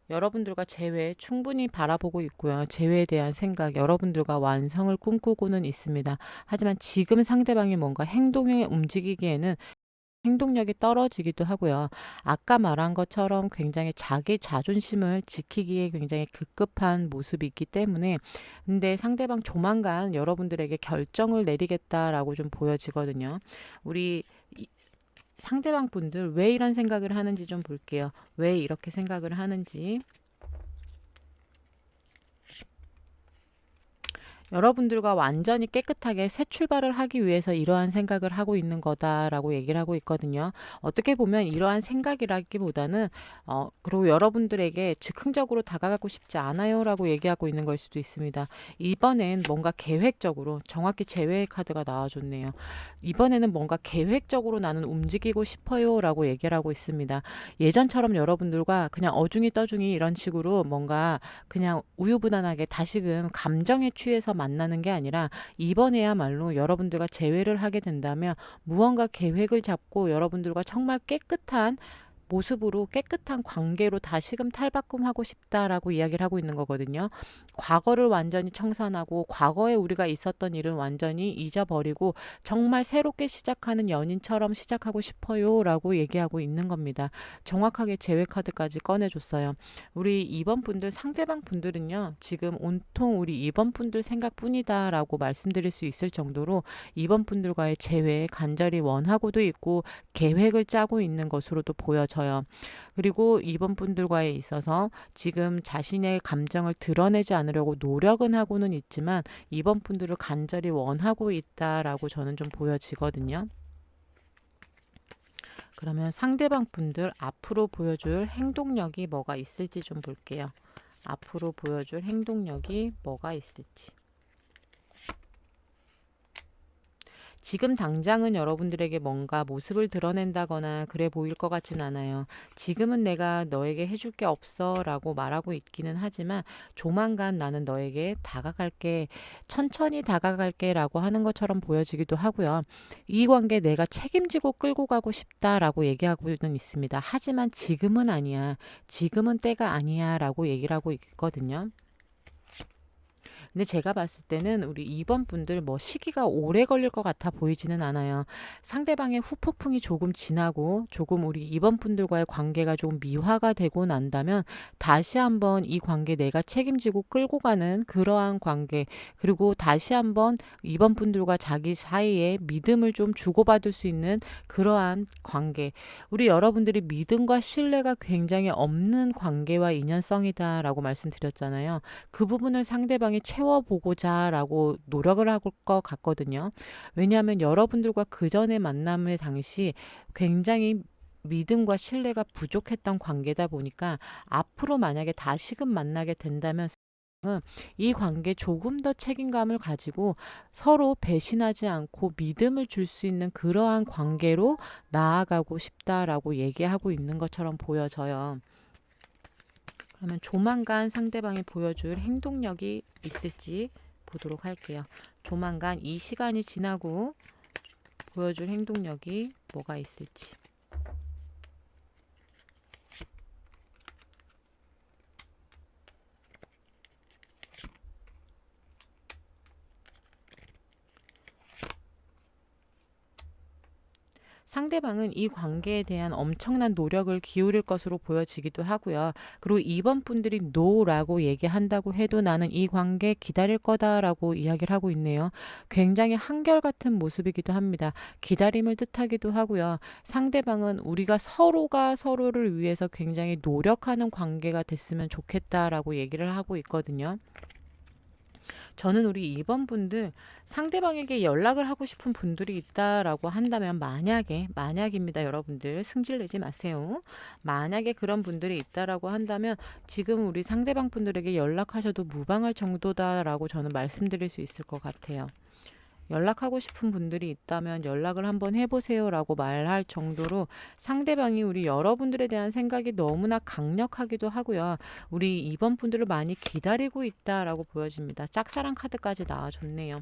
여러분들과 재회 충분히 바라보고 있고요. 재회에 대한 생각, 여러분들과 완성을 꿈꾸고는 있습니다. 하지만 지금 상대방이 뭔가 행동에 움직이기에는 행동력이 떨어지기도 하고요. 아까 말한 것처럼 굉장히 자기 자존심을 지키기에 굉장히 급급한 모습이 있기 때문에 근데 상대방 조만간 여러분들에게 결정을 내리겠다라고 좀 보여지거든요. 우리 상대방 분들 왜 이런 생각을 하는지 좀 볼게요. 왜 이렇게 생각을 하는지. 여러분들과 완전히 깨끗하게 새 출발을 하기 위해서 이러한 생각을 하고 있는 거다라고 얘기를 하고 있거든요. 어떻게 보면 이러한 생각이라기보다는 그리고 여러분들에게 즉흥적으로 다가가고 싶지 않아요라고 얘기하고 있는 걸 수도 있습니다. 이번엔 뭔가 계획적으로 정확히 제외의 카드가 나와줬네요. 이번에는 뭔가 계획적으로 나는 움직이고 싶어요라고 얘기를 하고 있습니다. 예전처럼 여러분들과 그냥 어중이 떠중이 이런 식으로 뭔가 그냥 우유부단하게 다시금 감정에 취해서 만나는 게 아니라 이번에야말로 여러분들과 재회를 하게 된다면 무언가 계획을 잡고 여러분들과 정말 깨끗한 모습으로 깨끗한 관계로 다시금 탈바꿈하고 싶다라고 이야기를 하고 있는 거거든요. 과거를 완전히 청산하고 과거에 우리가 있었던 일은 완전히 잊어버리고 정말 새롭게 시작하는 연인처럼 시작하고 싶어요 라고 얘기하고 있는 겁니다. 정확하게 제외 카드까지 꺼내줬어요. 우리 2번 분들 상대방 분들은요. 지금 온통 우리 2번 분들 생각뿐이다 라고 말씀드릴 수 있을 정도로 2번 분들과의 재회 간절히 원하고도 있고 계획을 짜고 있는 것으로도 보여져요. 그리고 이번 분들과에 있어서 지금 자신의 감정을 드러내지 않으려고 노력은 하고는 있지만 이번 분들을 간절히 원하고 있다라고 저는 좀 보여지거든요. 그러면 상대방 분들 앞으로 보여줄 행동력이 뭐가 있을지 좀 볼게요. 앞으로 보여줄 행동력이 뭐가 있을지. 지금 당장은 여러분들에게 뭔가 모습을 드러낸다거나 그래 보일 것 같진 않아요. 지금은 내가 너에게 해줄 게 없어 라고 말하고 있기는 하지만 조만간 나는 너에게 다가갈게, 천천히 다가갈게 라고 하는 것처럼 보여지기도 하고요. 이 관계 내가 책임지고 끌고 가고 싶다라고 얘기하고는 있습니다. 하지만 지금은 아니야. 지금은 때가 아니야 라고 얘기를 하고 있거든요. 근데 제가 봤을 때는 우리 2번 분들 뭐 시기가 오래 걸릴 것 같아 보이지는 않아요. 상대방의 후폭풍이 조금 지나고 조금 우리 2번 분들과의 관계가 조금 미화가 되고 난다면 다시 한번 이 관계 내가 책임지고 끌고 가는 그러한 관계 그리고 다시 한번 2번 분들과 자기 사이에 믿음을 좀 주고받을 수 있는 그러한 관계 우리 여러분들이 믿음과 신뢰가 굉장히 없는 관계와 인연성이다라고 말씀드렸잖아요. 그 부분을 상대방이 채워보고자 라고 노력을 할 것 같거든요. 왜냐하면 여러분들과 그 전에 만남의 당시 굉장히 믿음과 신뢰가 부족했던 관계다 보니까 앞으로 만약에 다시금 만나게 된다면 이 관계 조금 더 책임감을 가지고 서로 배신하지 않고 믿음을 줄 수 있는 그러한 관계로 나아가고 싶다라고 얘기하고 있는 것처럼 보여져요. 그러면 조만간 상대방이 보여줄 행동력이 있을지 보도록 할게요. 조만간 이 시간이 지나고 보여줄 행동력이 뭐가 있을지. 상대방은 이 관계에 대한 엄청난 노력을 기울일 것으로 보여지기도 하고요. 그리고 2번 분들이 노라고 얘기한다고 해도 나는 이 관계 기다릴 거다라고 이야기를 하고 있네요. 굉장히 한결같은 모습이기도 합니다. 기다림을 뜻하기도 하고요. 상대방은 우리가 서로가 서로를 위해서 굉장히 노력하는 관계가 됐으면 좋겠다라고 얘기를 하고 있거든요. 저는 우리 2번 분들 상대방에게 연락을 하고 싶은 분들이 있다라고 한다면 만약입니다. 여러분들 승질 내지 마세요. 만약에 그런 분들이 있다라고 한다면 지금 우리 상대방 분들에게 연락하셔도 무방할 정도다라고 저는 말씀드릴 수 있을 것 같아요. 연락하고 싶은 분들이 있다면 연락을 한번 해보세요라고 말할 정도로 상대방이 우리 여러분들에 대한 생각이 너무나 강력하기도 하고요. 우리 2번 분들을 많이 기다리고 있다라고 보여집니다. 짝사랑 카드까지 나와줬네요.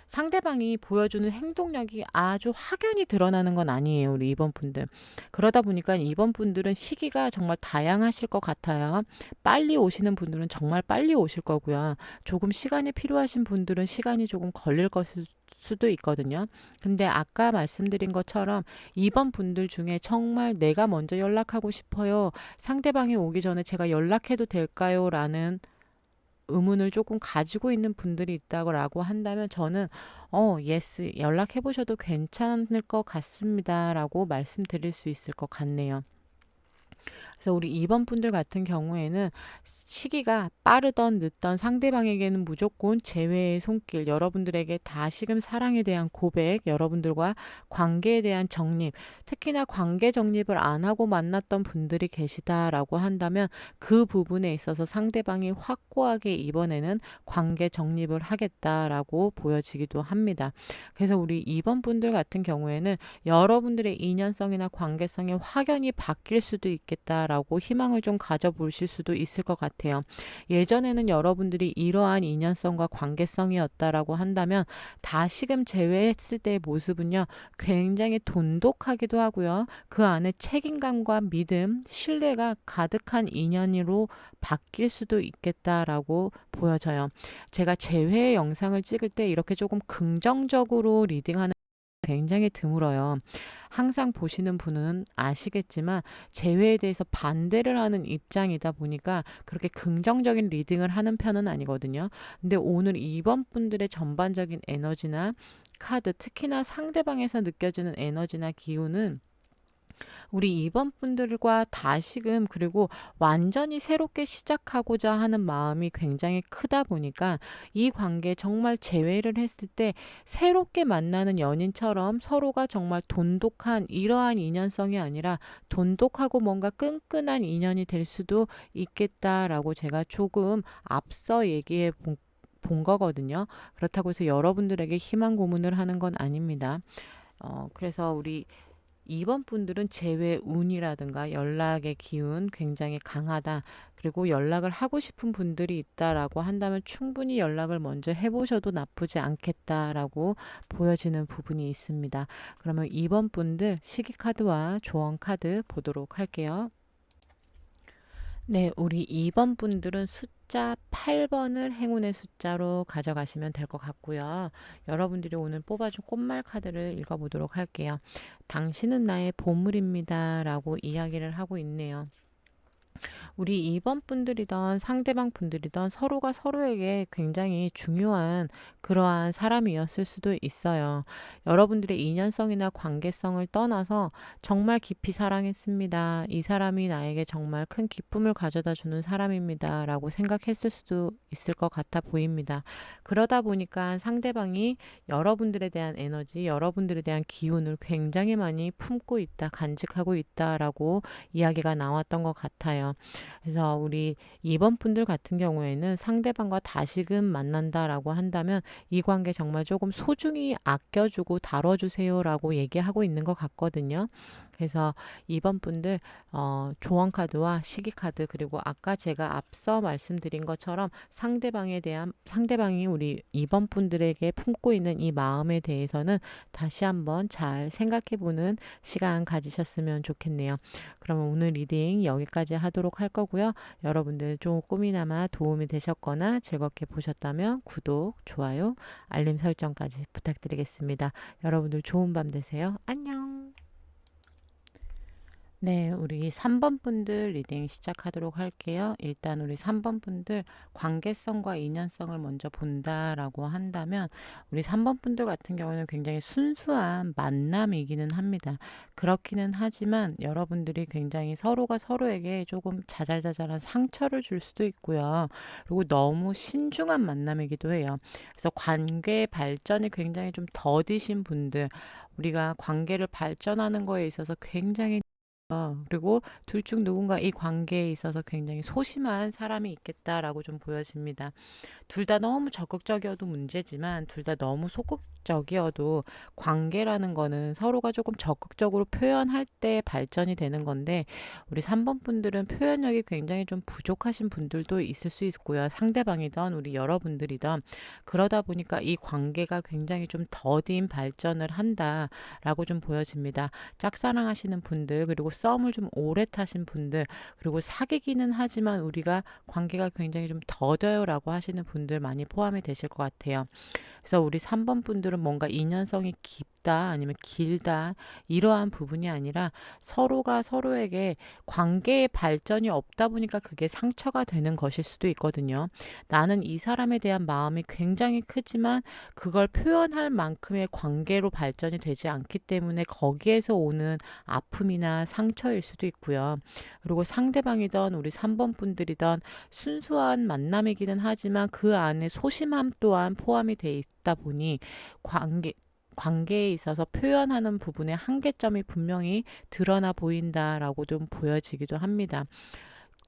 상대방이 보여주는 행동력이 아주 확연히 드러나는 건 아니에요. 우리 2번 분들. 그러다 보니까 2번 분들은 시기가 정말 다양하실 것 같아요. 빨리 오시는 분들은 정말 빨리 오실 거고요. 조금 시간이 필요하신 분들은 시간이 조금 걸릴 것일 수도 있거든요. 근데 아까 말씀드린 것처럼 2번 분들 중에 정말 내가 먼저 연락하고 싶어요. 상대방이 오기 전에 제가 연락해도 될까요? 라는 의문을 조금 가지고 있는 분들이 있다고 한다면 저는 예스 연락해 보셔도 괜찮을 것 같습니다 라고 말씀드릴 수 있을 것 같네요. 그래서 우리 2번 분들 같은 경우에는 시기가 빠르던 늦던 상대방에게는 무조건 제외의 손길, 여러분들에게 다시금 사랑에 대한 고백, 여러분들과 관계에 대한 정립, 특히나 관계 정립을 안 하고 만났던 분들이 계시다라고 한다면 그 부분에 있어서 상대방이 확고하게 이번에는 관계 정립을 하겠다라고 보여지기도 합니다. 그래서 우리 2번 분들 같은 경우에는 여러분들의 인연성이나 관계성이 확연히 바뀔 수도 있겠다라고 희망을 좀 가져보실 수도 있을 것 같아요. 예전에는 여러분들이 이러한 인연성과 관계성이었다라고 한다면 다시금 제외했을 때의 모습은요, 굉장히 돈독하기도 하고요. 그 안에 책임감과 믿음, 신뢰가 가득한 인연으로 바뀔 수도 있겠다라고 보여져요. 제가 재회 영상을 찍을 때 이렇게 조금 긍정적으로 리딩하는 굉장히 드물어요. 항상 보시는 분은 아시겠지만 재회에 대해서 반대를 하는 입장이다 보니까 그렇게 긍정적인 리딩을 하는 편은 아니거든요. 근데 오늘 2번 분들의 전반적인 에너지나 카드, 특히나 상대방에서 느껴지는 에너지나 기운은 우리 2번 분들과 다시금 그리고 완전히 새롭게 시작하고자 하는 마음이 굉장히 크다 보니까 이 관계 정말 재회를 했을 때 새롭게 만나는 연인처럼 서로가 정말 돈독한 이러한 인연성이 아니라 돈독하고 뭔가 끈끈한 인연이 될 수도 있겠다라고 제가 조금 앞서 얘기해 본 거거든요. 그렇다고 해서 여러분들에게 희망 고문을 하는 건 아닙니다. 그래서 우리 2번 분들은 재회 운이라든가 연락의 기운 굉장히 강하다. 그리고 연락을 하고 싶은 분들이 있다라고 한다면 충분히 연락을 먼저 해보셔도 나쁘지 않겠다라고 보여지는 부분이 있습니다. 그러면 2번 분들 시기 카드와 조언 카드 보도록 할게요. 네, 우리 2번 분들은 숫자 8번을 행운의 숫자로 가져가시면 될 것 같고요. 여러분들이 오늘 뽑아준 꽃말 카드를 읽어보도록 할게요. 당신은 나의 보물입니다. 라고 이야기를 하고 있네요. 우리 2번 분들이던 상대방 분들이던 서로가 서로에게 굉장히 중요한 그러한 사람이었을 수도 있어요. 여러분들의 인연성이나 관계성을 떠나서 정말 깊이 사랑했습니다. 이 사람이 나에게 정말 큰 기쁨을 가져다 주는 사람입니다. 라고 생각했을 수도 있을 것 같아 보입니다. 그러다 보니까 상대방이 여러분들에 대한 에너지, 여러분들에 대한 기운을 굉장히 많이 품고 있다, 간직하고 있다라고 이야기가 나왔던 것 같아요. 그래서 우리 2번 분들 같은 경우에는 상대방과 다시금 만난다라고 한다면 이 관계 정말 조금 소중히 아껴주고 다뤄주세요라고 얘기하고 있는 것 같거든요. 그래서 2번 분들 조언 카드와 시기 카드 그리고 아까 제가 앞서 말씀드린 것처럼 상대방이 우리 2번 분들에게 품고 있는 이 마음에 대해서는 다시 한번 잘 생각해 보는 시간 가지셨으면 좋겠네요. 그러면 오늘 리딩 여기까지 하도록 할 거고요. 여러분들 조금이나마 도움이 되셨거나 즐겁게 보셨다면 구독, 좋아요, 알림 설정까지 부탁드리겠습니다. 여러분들 좋은 밤 되세요. 안녕. 네, 우리 3번 분들 리딩 시작하도록 할게요. 일단 우리 3번 분들 관계성과 인연성을 먼저 본다라고 한다면 우리 3번 분들 같은 경우는 굉장히 순수한 만남이기는 합니다. 그렇기는 하지만 여러분들이 굉장히 서로가 서로에게 조금 자잘자잘한 상처를 줄 수도 있고요. 그리고 너무 신중한 만남이기도 해요. 그래서 관계 발전이 굉장히 좀 더디신 분들, 우리가 관계를 발전하는 거에 있어서 굉장히 그리고 둘 중 누군가 이 관계에 있어서 굉장히 소심한 사람이 있겠다라고 좀 보여집니다. 둘 다 너무 적극적이어도 문제지만 둘 다 너무 소극적이어도 관계라는 거는 서로가 조금 적극적으로 표현할 때 발전이 되는 건데 우리 3번 분들은 표현력이 굉장히 좀 부족하신 분들도 있을 수 있고요. 상대방이든 우리 여러분들이든 그러다 보니까 이 관계가 굉장히 좀 더딘 발전을 한다라고 좀 보여집니다. 짝사랑하시는 분들 그리고 썸을 좀 오래 타신 분들 그리고 사귀기는 하지만 우리가 관계가 굉장히 좀 더뎌요라고 하시는 분들 많이 포함이 되실 것 같아요. 그래서 우리 3번 분들은 뭔가 인연성이 깊다 아니면 길다 이러한 부분이 아니라 서로가 서로에게 관계의 발전이 없다 보니까 그게 상처가 되는 것일 수도 있거든요. 나는 이 사람에 대한 마음이 굉장히 크지만 그걸 표현할 만큼의 관계로 발전이 되지 않기 때문에 거기에서 오는 아픔이나 상처일 수도 있고요. 그리고 상대방이던 우리 3번 분들이던 순수한 만남이기는 하지만 그 안에 소심함 또한 포함이 돼 있다 보니 관계에 있어서 표현하는 부분의 한계점이 분명히 드러나 보인다라고 좀 보여지기도 합니다.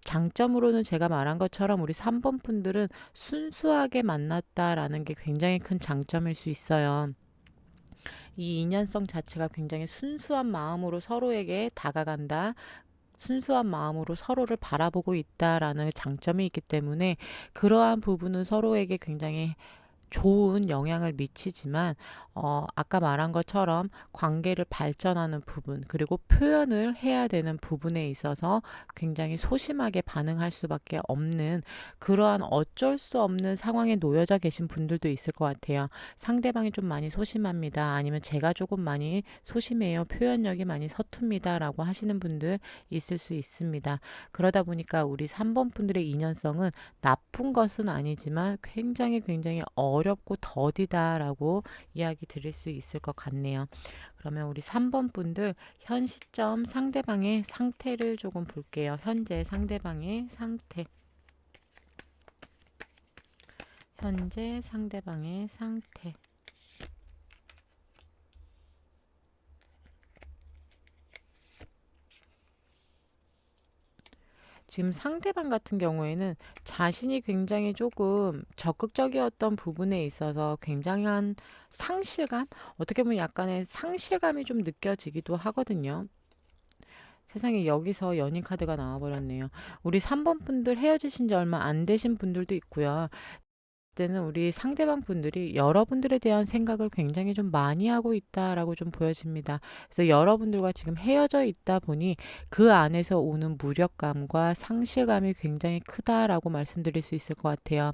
장점으로는 제가 말한 것처럼 우리 3번 분들은 순수하게 만났다라는 게 굉장히 큰 장점일 수 있어요. 이 인연성 자체가 굉장히 순수한 마음으로 서로에게 다가간다. 순수한 마음으로 서로를 바라보고 있다라는 장점이 있기 때문에 그러한 부분은 서로에게 굉장히 좋은 영향을 미치지만 아까 말한 것처럼 관계를 발전하는 부분 그리고 표현을 해야 되는 부분에 있어서 굉장히 소심하게 반응할 수밖에 없는 그러한 어쩔 수 없는 상황에 놓여져 계신 분들도 있을 것 같아요. 상대방이 좀 많이 소심합니다. 아니면 제가 조금 많이 소심해요. 표현력이 많이 서툽니다. 라고 하시는 분들 있을 수 있습니다. 그러다 보니까 우리 3번 분들의 인연성은 나쁜 것은 아니지만 굉장히 어렵고 더디다라고 이야기 드릴 수 있을 것 같네요. 그러면 우리 3번 분들 현 시점 상대방의 상태를 조금 볼게요. 현재 상대방의 상태. 현재 상대방의 상태. 지금 상대방 같은 경우에는 자신이 굉장히 조금 적극적이었던 부분에 있어서 굉장한 상실감? 어떻게 보면 약간의 상실감이 좀 느껴지기도 하거든요. 세상에 여기서 연인 카드가 나와버렸네요. 우리 3번 분들 헤어지신 지 얼마 안 되신 분들도 있고요. 때는 우리 상대방 분들이 여러분들에 대한 생각을 굉장히 좀 많이 하고 있다라고 좀 보여집니다. 그래서 여러분들과 지금 헤어져 있다 보니 그 안에서 오는 무력감과 상실감이 굉장히 크다라고 말씀드릴 수 있을 것 같아요.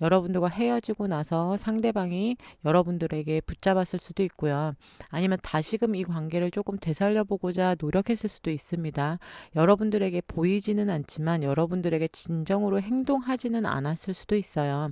여러분들과 헤어지고 나서 상대방이 여러분들에게 붙잡았을 수도 있고요. 아니면 다시금 이 관계를 조금 되살려보고자 노력했을 수도 있습니다. 여러분들에게 보이지는 않지만 여러분들에게 진정으로 행동하지는 않았을 수도 있어요.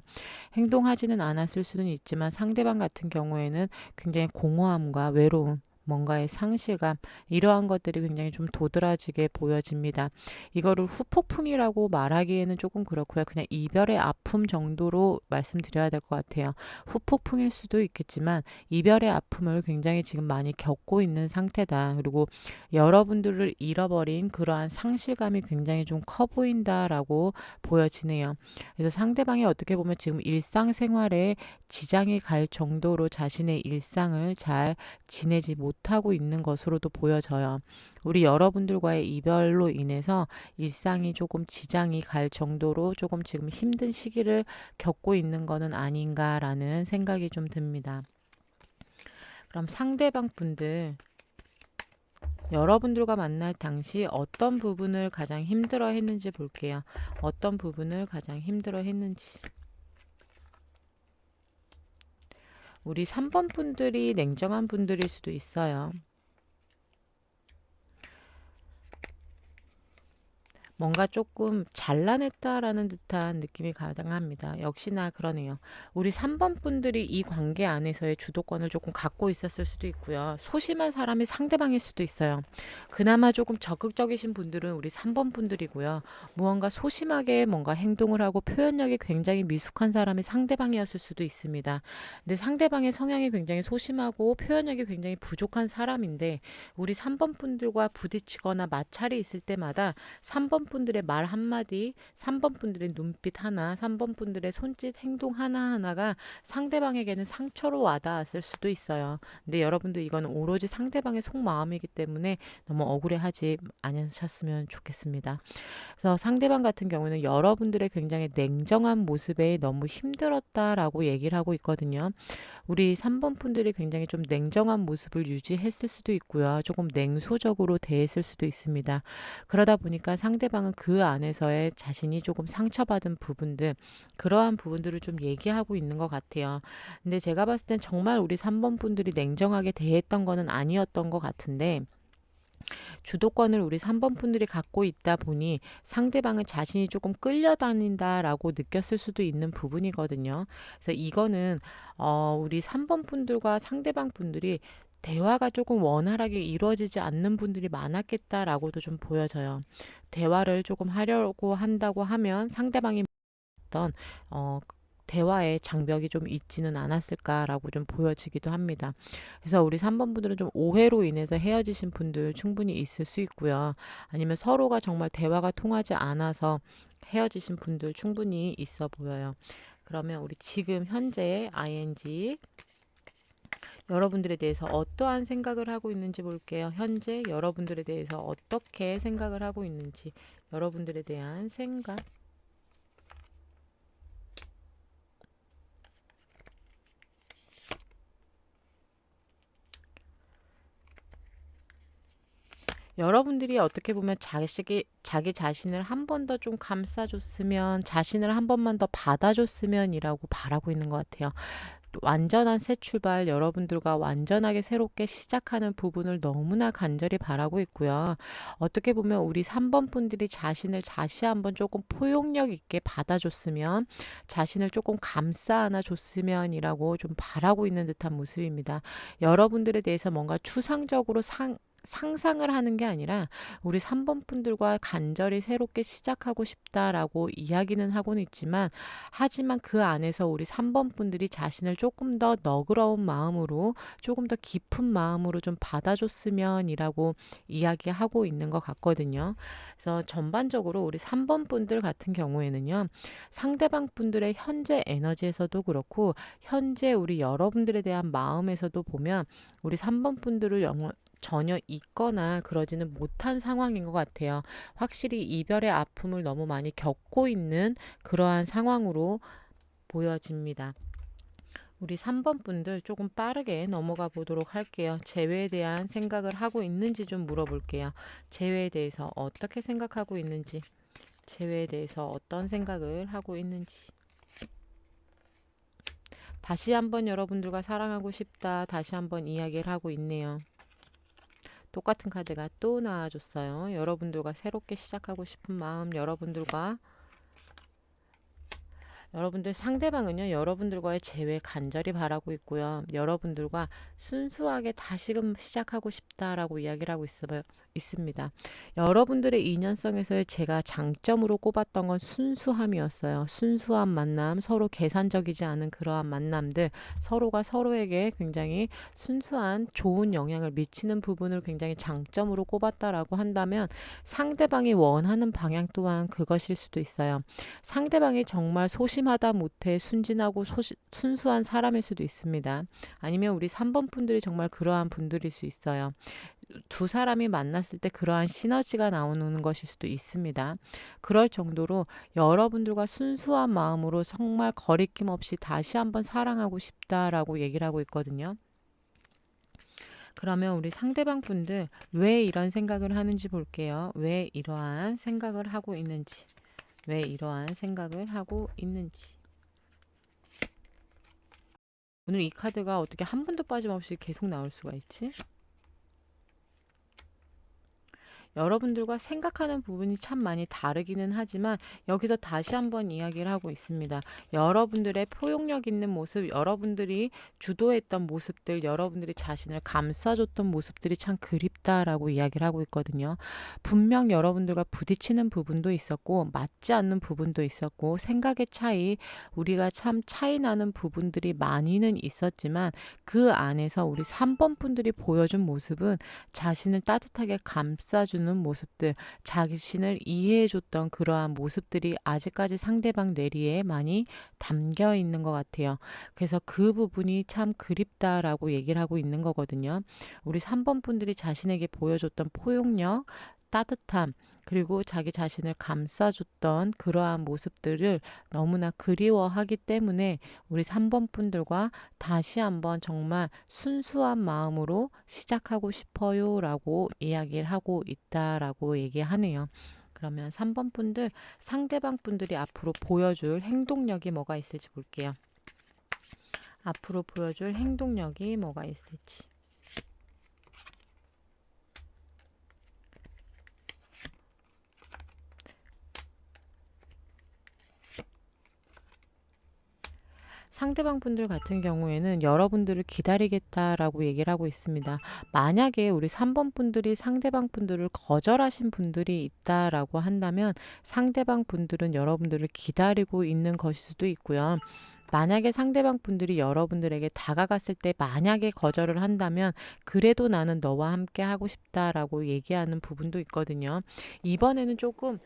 행동하지는 않았을 수는 있지만 상대방 같은 경우에는 굉장히 공허함과 외로움, 뭔가의 상실감 이러한 것들이 굉장히 좀 도드라지게 보여집니다. 이거를 후폭풍이라고 말하기에는 조금 그렇고요. 그냥 이별의 아픔 정도로 말씀드려야 될 것 같아요. 후폭풍일 수도 있겠지만 이별의 아픔을 굉장히 지금 많이 겪고 있는 상태다. 그리고 여러분들을 잃어버린 그러한 상실감이 굉장히 좀 커 보인다라고 보여지네요. 그래서 상대방이 어떻게 보면 지금 일상생활에 지장이 갈 정도로 자신의 일상을 잘 지내지 못하고 있는 것으로도 보여져요. 우리 여러분들과의 이별로 인해서 일상이 조금 지장이 갈 정도로 조금 지금 힘든 시기를 겪고 있는 것은 아닌가라는 생각이 좀 듭니다. 그럼 상대방 분들 여러분들과 만날 당시 어떤 부분을 가장 힘들어 했는지 볼게요. 어떤 부분을 가장 힘들어 했는지. 우리 3번 분들이 냉정한 분들일 수도 있어요. 뭔가 조금 잘라냈다라는 듯한 느낌이 가장합니다. 역시나 그러네요. 우리 3번 분들이 이 관계 안에서의 주도권을 조금 갖고 있었을 수도 있고요. 소심한 사람이 상대방일 수도 있어요. 그나마 조금 적극적이신 분들은 우리 3번 분들이고요. 무언가 소심하게 뭔가 행동을 하고 표현력이 굉장히 미숙한 사람이 상대방이었을 수도 있습니다. 근데 상대방의 성향이 굉장히 소심하고 표현력이 굉장히 부족한 사람인데 우리 3번 분들과 부딪히거나 마찰이 있을 때마다 3번 분들의 말 한마디, 3번 분들의 눈빛 하나, 3번 분들의 손짓 행동 하나하나가 상대방에게는 상처로 와닿았을 수도 있어요. 근데 여러분들 이건 오로지 상대방의 속마음이기 때문에 너무 억울해하지 않으셨으면 좋겠습니다. 그래서 상대방 같은 경우는 여러분들의 굉장히 냉정한 모습에 너무 힘들었다라고 얘기를 하고 있거든요. 우리 3번 분들이 굉장히 좀 냉정한 모습을 유지했을 수도 있고요. 조금 냉소적으로 대했을 수도 있습니다. 그러다 보니까 상대방은 그 안에서의 자신이 조금 상처받은 부분들, 그러한 부분들을 좀 얘기하고 있는 것 같아요. 근데 제가 봤을 땐 정말 우리 3번 분들이 냉정하게 대했던 거는 아니었던 것 같은데, 주도권을 우리 3번 분들이 갖고 있다 보니 상대방은 자신이 조금 끌려다닌다라고 느꼈을 수도 있는 부분이거든요. 그래서 이거는 우리 3번 분들과 상대방 분들이 대화가 조금 원활하게 이루어지지 않는 분들이 많았겠다라고도 좀 보여져요. 대화를 조금 하려고 한다고 하면 상대방이 어떤 어, 대화의 장벽이 좀 있지는 않았을까라고 좀 보여지기도 합니다. 그래서 우리 3번 분들은 좀 오해로 인해서 헤어지신 분들 충분히 있을 수 있고요. 아니면 서로가 정말 대화가 통하지 않아서 헤어지신 분들 충분히 있어 보여요. 그러면 우리 지금 현재의 ing 여러분들에 대해서 어떠한 생각을 하고 있는지 볼게요. 현재 여러분들에 대해서 어떻게 생각을 하고 있는지 여러분들에 대한 생각 여러분들이 어떻게 보면 자기 자신을 한 번 더 좀 감싸줬으면, 자신을 한 번만 더 받아줬으면이라고 바라고 있는 것 같아요. 완전한 새 출발, 여러분들과 완전하게 새롭게 시작하는 부분을 너무나 간절히 바라고 있고요. 어떻게 보면 우리 3번 분들이 자신을 다시 한번 조금 포용력 있게 받아줬으면, 자신을 조금 감싸 안아줬으면이라고 좀 바라고 있는 듯한 모습입니다. 여러분들에 대해서 뭔가 추상적으로 상상을 하는 게 아니라 우리 3번 분들과 간절히 새롭게 시작하고 싶다라고 이야기는 하고는 있지만 하지만 그 안에서 우리 3번 분들이 자신을 조금 더 너그러운 마음으로 조금 더 깊은 마음으로 좀 받아줬으면이라고 이야기하고 있는 것 같거든요. 그래서 전반적으로 우리 3번 분들 같은 경우에는요. 상대방 분들의 현재 에너지에서도 그렇고 현재 우리 여러분들에 대한 마음에서도 보면 우리 3번 분들을 전혀 있거나 그러지는 못한 상황인 것 같아요. 확실히 이별의 아픔을 너무 많이 겪고 있는 그러한 상황으로 보여집니다. 우리 3번 분들 조금 빠르게 넘어가 보도록 할게요. 재회에 대한 생각을 하고 있는지 좀 물어볼게요. 재회에 대해서 어떻게 생각하고 있는지, 재회에 대해서 어떤 생각을 하고 있는지. 다시 한번 여러분들과 사랑하고 싶다. 다시 한번 이야기를 하고 있네요. 똑같은 카드가 또 나와줬어요. 여러분들과 새롭게 시작하고 싶은 마음, 여러분들 상대방은요, 여러분들과의 재회 간절히 바라고 있고요. 여러분들과 순수하게 다시금 시작하고 싶다라고 이야기를 하고 있습니다. 여러분들의 인연성에서의 제가 장점으로 꼽았던 건 순수함이었어요. 순수한 만남, 서로 계산적이지 않은 그러한 만남들, 서로가 서로에게 굉장히 순수한 좋은 영향을 미치는 부분을 굉장히 장점으로 꼽았다라고 한다면 상대방이 원하는 방향 또한 그것일 수도 있어요. 상대방이 정말 소심하다 못해 순진하고 순수한 사람일 수도 있습니다. 아니면 우리 3번 분들이 정말 그러한 분들일 수 있어요. 두 사람이 만났을 때 그러한 시너지가 나오는 것일 수도 있습니다. 그럴 정도로 여러분들과 순수한 마음으로 정말 거리낌 없이 다시 한번 사랑하고 싶다라고 얘기를 하고 있거든요. 그러면 우리 상대방 분들 왜 이런 생각을 하는지 볼게요. 왜 이러한 생각을 하고 있는지. 왜 이러한 생각을 하고 있는지. 오늘 이 카드가 어떻게 한 번도 빠짐없이 계속 나올 수가 있지? 여러분들과 생각하는 부분이 참 많이 다르기는 하지만 여기서 다시 한번 이야기를 하고 있습니다. 여러분들의 포용력 있는 모습, 여러분들이 주도했던 모습들, 여러분들이 자신을 감싸줬던 모습들이 참 그립다라고 이야기를 하고 있거든요. 분명 여러분들과 부딪히는 부분도 있었고 맞지 않는 부분도 있었고 생각의 차이, 우리가 참 차이 나는 부분들이 많이는 있었지만 그 안에서 우리 3번 분들이 보여준 모습은 자신을 따뜻하게 감싸주는 모습들, 자신을 이해해줬던 그러한 모습들이 아직까지 상대방 뇌리에 많이 담겨 있는 것 같아요. 그래서 그 부분이 참 그립다라고 얘기를 하고 있는 거거든요. 우리 3번 분들이 자신에게 보여줬던 포용력, 따뜻함, 그리고 자기 자신을 감싸줬던 그러한 모습들을 너무나 그리워하기 때문에 우리 3번 분들과 다시 한번 정말 순수한 마음으로 시작하고 싶어요 라고 이야기를 하고 있다라고 얘기하네요. 그러면 3번 분들, 상대방 분들이 앞으로 보여줄 행동력이 뭐가 있을지 볼게요. 앞으로 보여줄 행동력이 뭐가 있을지. 상대방 분들 같은 경우에는 여러분들을 기다리겠다라고 얘기를 하고 있습니다. 만약에 우리 3번 분들이 상대방 분들을 거절하신 분들이 있다라고 한다면 상대방 분들은 여러분들을 기다리고 있는 것일 수도 있고요. 만약에 상대방 분들이 여러분들에게 다가갔을 때 만약에 거절을 한다면 그래도 나는 너와 함께 하고 싶다라고 얘기하는 부분도 있거든요. 이번에는 조금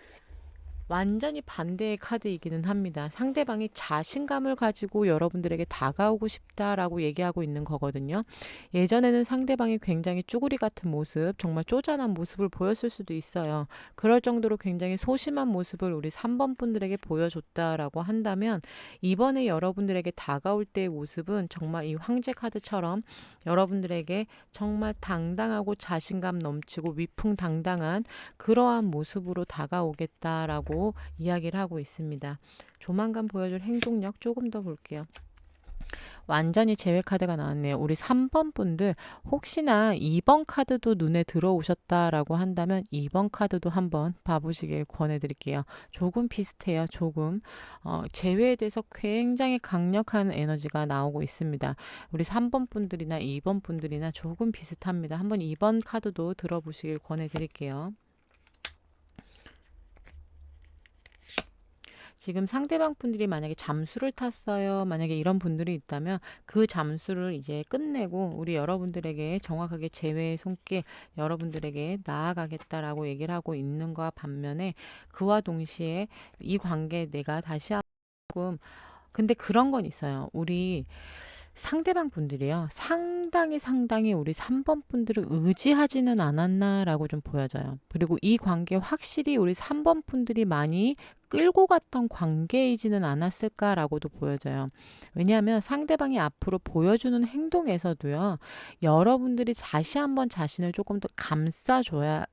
완전히 반대의 카드이기는 합니다. 상대방이 자신감을 가지고 여러분들에게 다가오고 싶다라고 얘기하고 있는 거거든요. 예전에는 상대방이 굉장히 쭈구리 같은 모습, 정말 쪼잔한 모습을 보였을 수도 있어요. 그럴 정도로 굉장히 소심한 모습을 우리 3번 분들에게 보여줬다라고 한다면 이번에 여러분들에게 다가올 때의 모습은 정말 이 황제 카드처럼 여러분들에게 정말 당당하고 자신감 넘치고 위풍당당한 그러한 모습으로 다가오겠다라고 이야기를 하고 있습니다. 조만간 보여줄 행동력 조금 더 볼게요. 완전히 제외 카드가 나왔네요. 우리 3번 분들 혹시나 2번 카드도 눈에 들어오셨다라고 한다면 2번 카드도 한번 봐보시길 권해드릴게요. 조금 비슷해요. 조금 제외에 대해서 굉장히 강력한 에너지가 나오고 있습니다. 우리 3번 분들이나 2번 분들이나 조금 비슷합니다. 한번 2번 카드도 들어보시길 권해드릴게요. 지금 상대방 분들이 만약에 잠수를 탔어요. 만약에 이런 분들이 있다면 그 잠수를 이제 끝내고 우리 여러분들에게 정확하게 제외의 손길 여러분들에게 나아가겠다라고 얘기를 하고 있는 것과 반면에 그와 동시에 이 관계에 내가 다시 한번 근데 그런 건 있어요. 우리 상대방 분들이요. 상당히 우리 3번 분들을 의지하지는 않았나라고 좀 보여져요. 그리고 이 관계 확실히 우리 3번 분들이 많이 끌고 갔던 관계이지는 않았을까라고도 보여져요. 왜냐하면 상대방이 앞으로 보여주는 행동에서도요. 여러분들이 다시 한번 자신을 조금 더 감싸줘야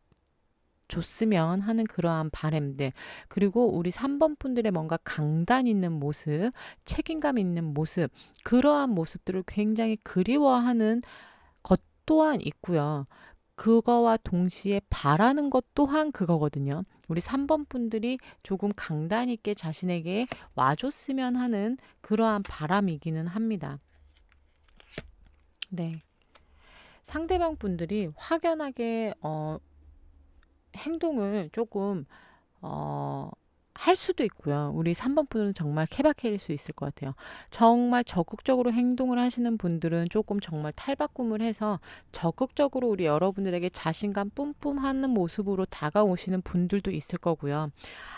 줬으면 하는 그러한 바람들 그리고 우리 3번 분들의 뭔가 강단 있는 모습 책임감 있는 모습 그러한 모습들을 굉장히 그리워하는 것 또한 있고요. 그거와 동시에 바라는 것 또한 그거거든요. 우리 3번 분들이 조금 강단 있게 자신에게 와줬으면 하는 그러한 바람이기는 합니다. 네. 상대방 분들이 확연하게 행동을 조금 할 수도 있고요. 우리 3번 분은 정말 케바케일 수 있을 것 같아요. 정말 적극적으로 행동을 하시는 분들은 조금 정말 탈바꿈을 해서 적극적으로 우리 여러분들에게 자신감 뿜뿜하는 모습으로 다가오시는 분들도 있을 거고요.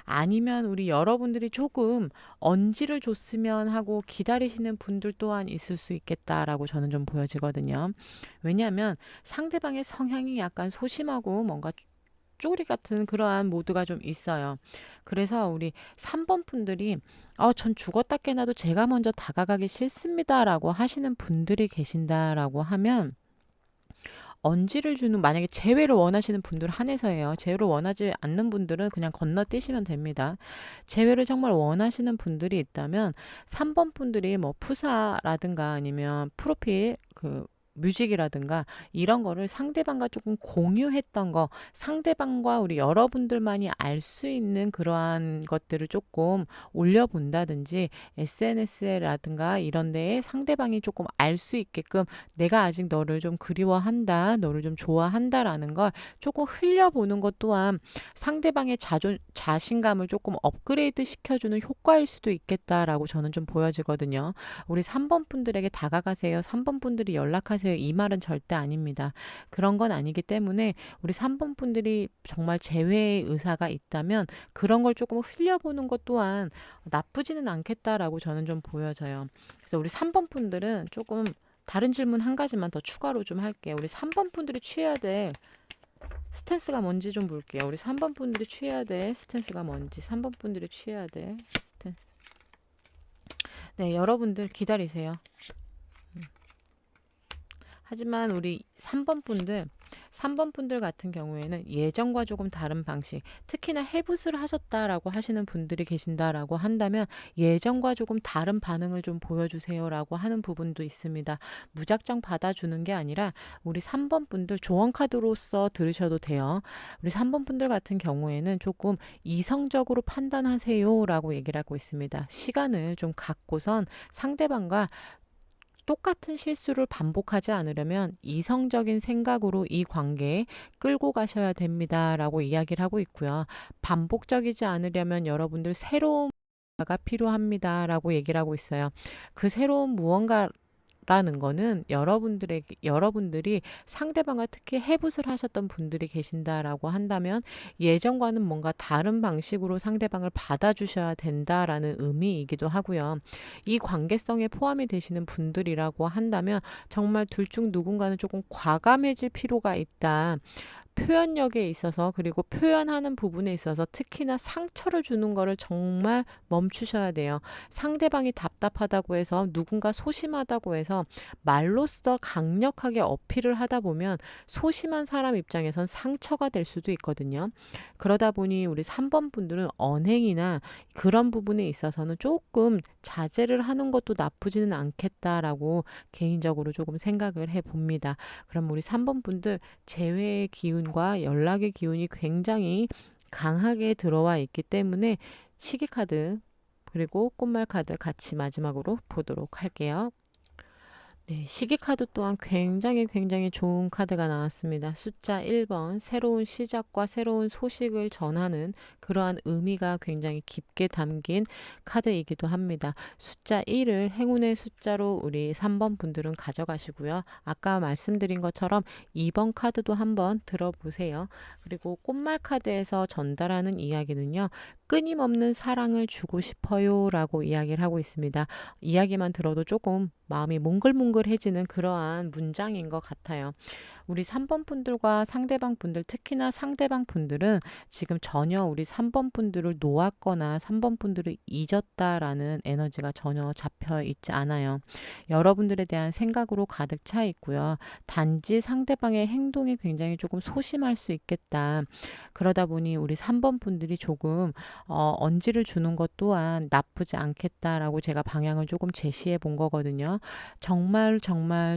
아니면 우리 여러분들이 조금 언지를 줬으면 하고 기다리시는 분들 또한 있을 수 있겠다라고 저는 좀 보여지거든요. 왜냐하면 상대방의 성향이 약간 소심하고 뭔가 쭈구리 같은 그러한 모드가 좀 있어요. 그래서 우리 3번 분들이 전 죽었다 깨나도 제가 먼저 다가가기 싫습니다라고 하시는 분들이 계신다라고 하면 언지를 주는 만약에 재회를 원하시는 분들 한해서예요. 재회를 원하지 않는 분들은 그냥 건너뛰시면 됩니다. 재회를 정말 원하시는 분들이 있다면 3번 분들이 뭐 푸사라든가 아니면 프로필 뮤직이라든가 이런 거를 상대방과 조금 공유했던 거, 상대방과 우리 여러분들만이 알 수 있는 그러한 것들을 조금 올려본다든지 SNS라든가 이런 데에 상대방이 조금 알 수 있게끔 내가 아직 너를 좀 그리워한다, 너를 좀 좋아한다라는 걸 조금 흘려보는 것 또한 상대방의 자신감을 조금 업그레이드 시켜주는 효과일 수도 있겠다라고 저는 좀 보여지거든요. 우리 3번 분들에게 다가가세요. 3번 분들이 연락하세요. 이 말은 절대 아닙니다. 그런 건 아니기 때문에 우리 3번 분들이 정말 재회의 의사가 있다면 그런 걸 조금 흘려보는 것 또한 나쁘지는 않겠다라고 저는 좀 보여져요. 그래서 우리 3번 분들은 조금 다른 질문 한 가지만 더 추가로 좀 할게요. 우리 3번 분들이 취해야 될 스탠스가 뭔지 좀 볼게요. 우리 3번 분들이 취해야 될 스탠스가 뭔지, 3번 분들이 취해야 될 스탠스. 네, 여러분들 기다리세요. 하지만 우리 3번 분들 같은 경우에는 예전과 조금 다른 방식, 특히나 해붓을 하셨다라고 하시는 분들이 계신다라고 한다면 예전과 조금 다른 반응을 좀 보여주세요라고 하는 부분도 있습니다. 무작정 받아주는 게 아니라 우리 3번 분들 조언 카드로서 들으셔도 돼요. 우리 3번 분들 같은 경우에는 조금 이성적으로 판단하세요라고 얘기를 하고 있습니다. 시간을 좀 갖고선 상대방과 똑같은 실수를 반복하지 않으려면 이성적인 생각으로 이 관계에 끌고 가셔야 됩니다라고 이야기를 하고 있고요. 반복적이지 않으려면 여러분들 새로운 무언가가 필요합니다라고 얘기를 하고 있어요. 그 새로운 무언가라는 거는 여러분들이 상대방과 특히 해붓을 하셨던 분들이 계신다라고 한다면 예전과는 뭔가 다른 방식으로 상대방을 받아주셔야 된다라는 의미이기도 하고요. 이 관계성에 포함이 되시는 분들이라고 한다면 정말 둘 중 누군가는 조금 과감해질 필요가 있다. 표현력에 있어서 그리고 표현하는 부분에 있어서 특히나 상처를 주는 거를 정말 멈추셔야 돼요. 상대방이 답답하다고 해서 누군가 소심하다고 해서 말로써 강력하게 어필을 하다 보면 소심한 사람 입장에선 상처가 될 수도 있거든요. 그러다 보니 우리 3번 분들은 언행이나 그런 부분에 있어서는 조금 자제를 하는 것도 나쁘지는 않겠다라고 개인적으로 조금 생각을 해봅니다. 그럼 우리 3번 분들 재회의 기운과 연락의 기운이 굉장히 강하게 들어와 있기 때문에 시계 카드 그리고 꽃말 카드 같이 마지막으로 보도록 할게요. 네, 시계 카드 또한 굉장히 좋은 카드가 나왔습니다. 숫자 1번, 새로운 시작과 새로운 소식을 전하는 그러한 의미가 굉장히 깊게 담긴 카드이기도 합니다. 숫자 1을 행운의 숫자로 우리 3번 분들은 가져가시고요. 아까 말씀드린 것처럼 2번 카드도 한번 들어보세요. 그리고 꽃말 카드에서 전달하는 이야기는요. 끊임없는 사랑을 주고 싶어요 라고 이야기를 하고 있습니다. 이야기만 들어도 조금 마음이 몽글몽글해지는 그러한 문장인 것 같아요. 우리 3번 분들과 상대방 분들, 특히나 상대방 분들은 지금 전혀 우리 3번 분들을 놓았거나 3번 분들을 잊었다라는 에너지가 전혀 잡혀 있지 않아요. 여러분들에 대한 생각으로 가득 차 있고요. 단지 상대방의 행동이 굉장히 조금 소심할 수 있겠다. 그러다 보니 우리 3번 분들이 조금 언지를 주는 것 또한 나쁘지 않겠다라고 제가 방향을 조금 제시해 본 거거든요. 정말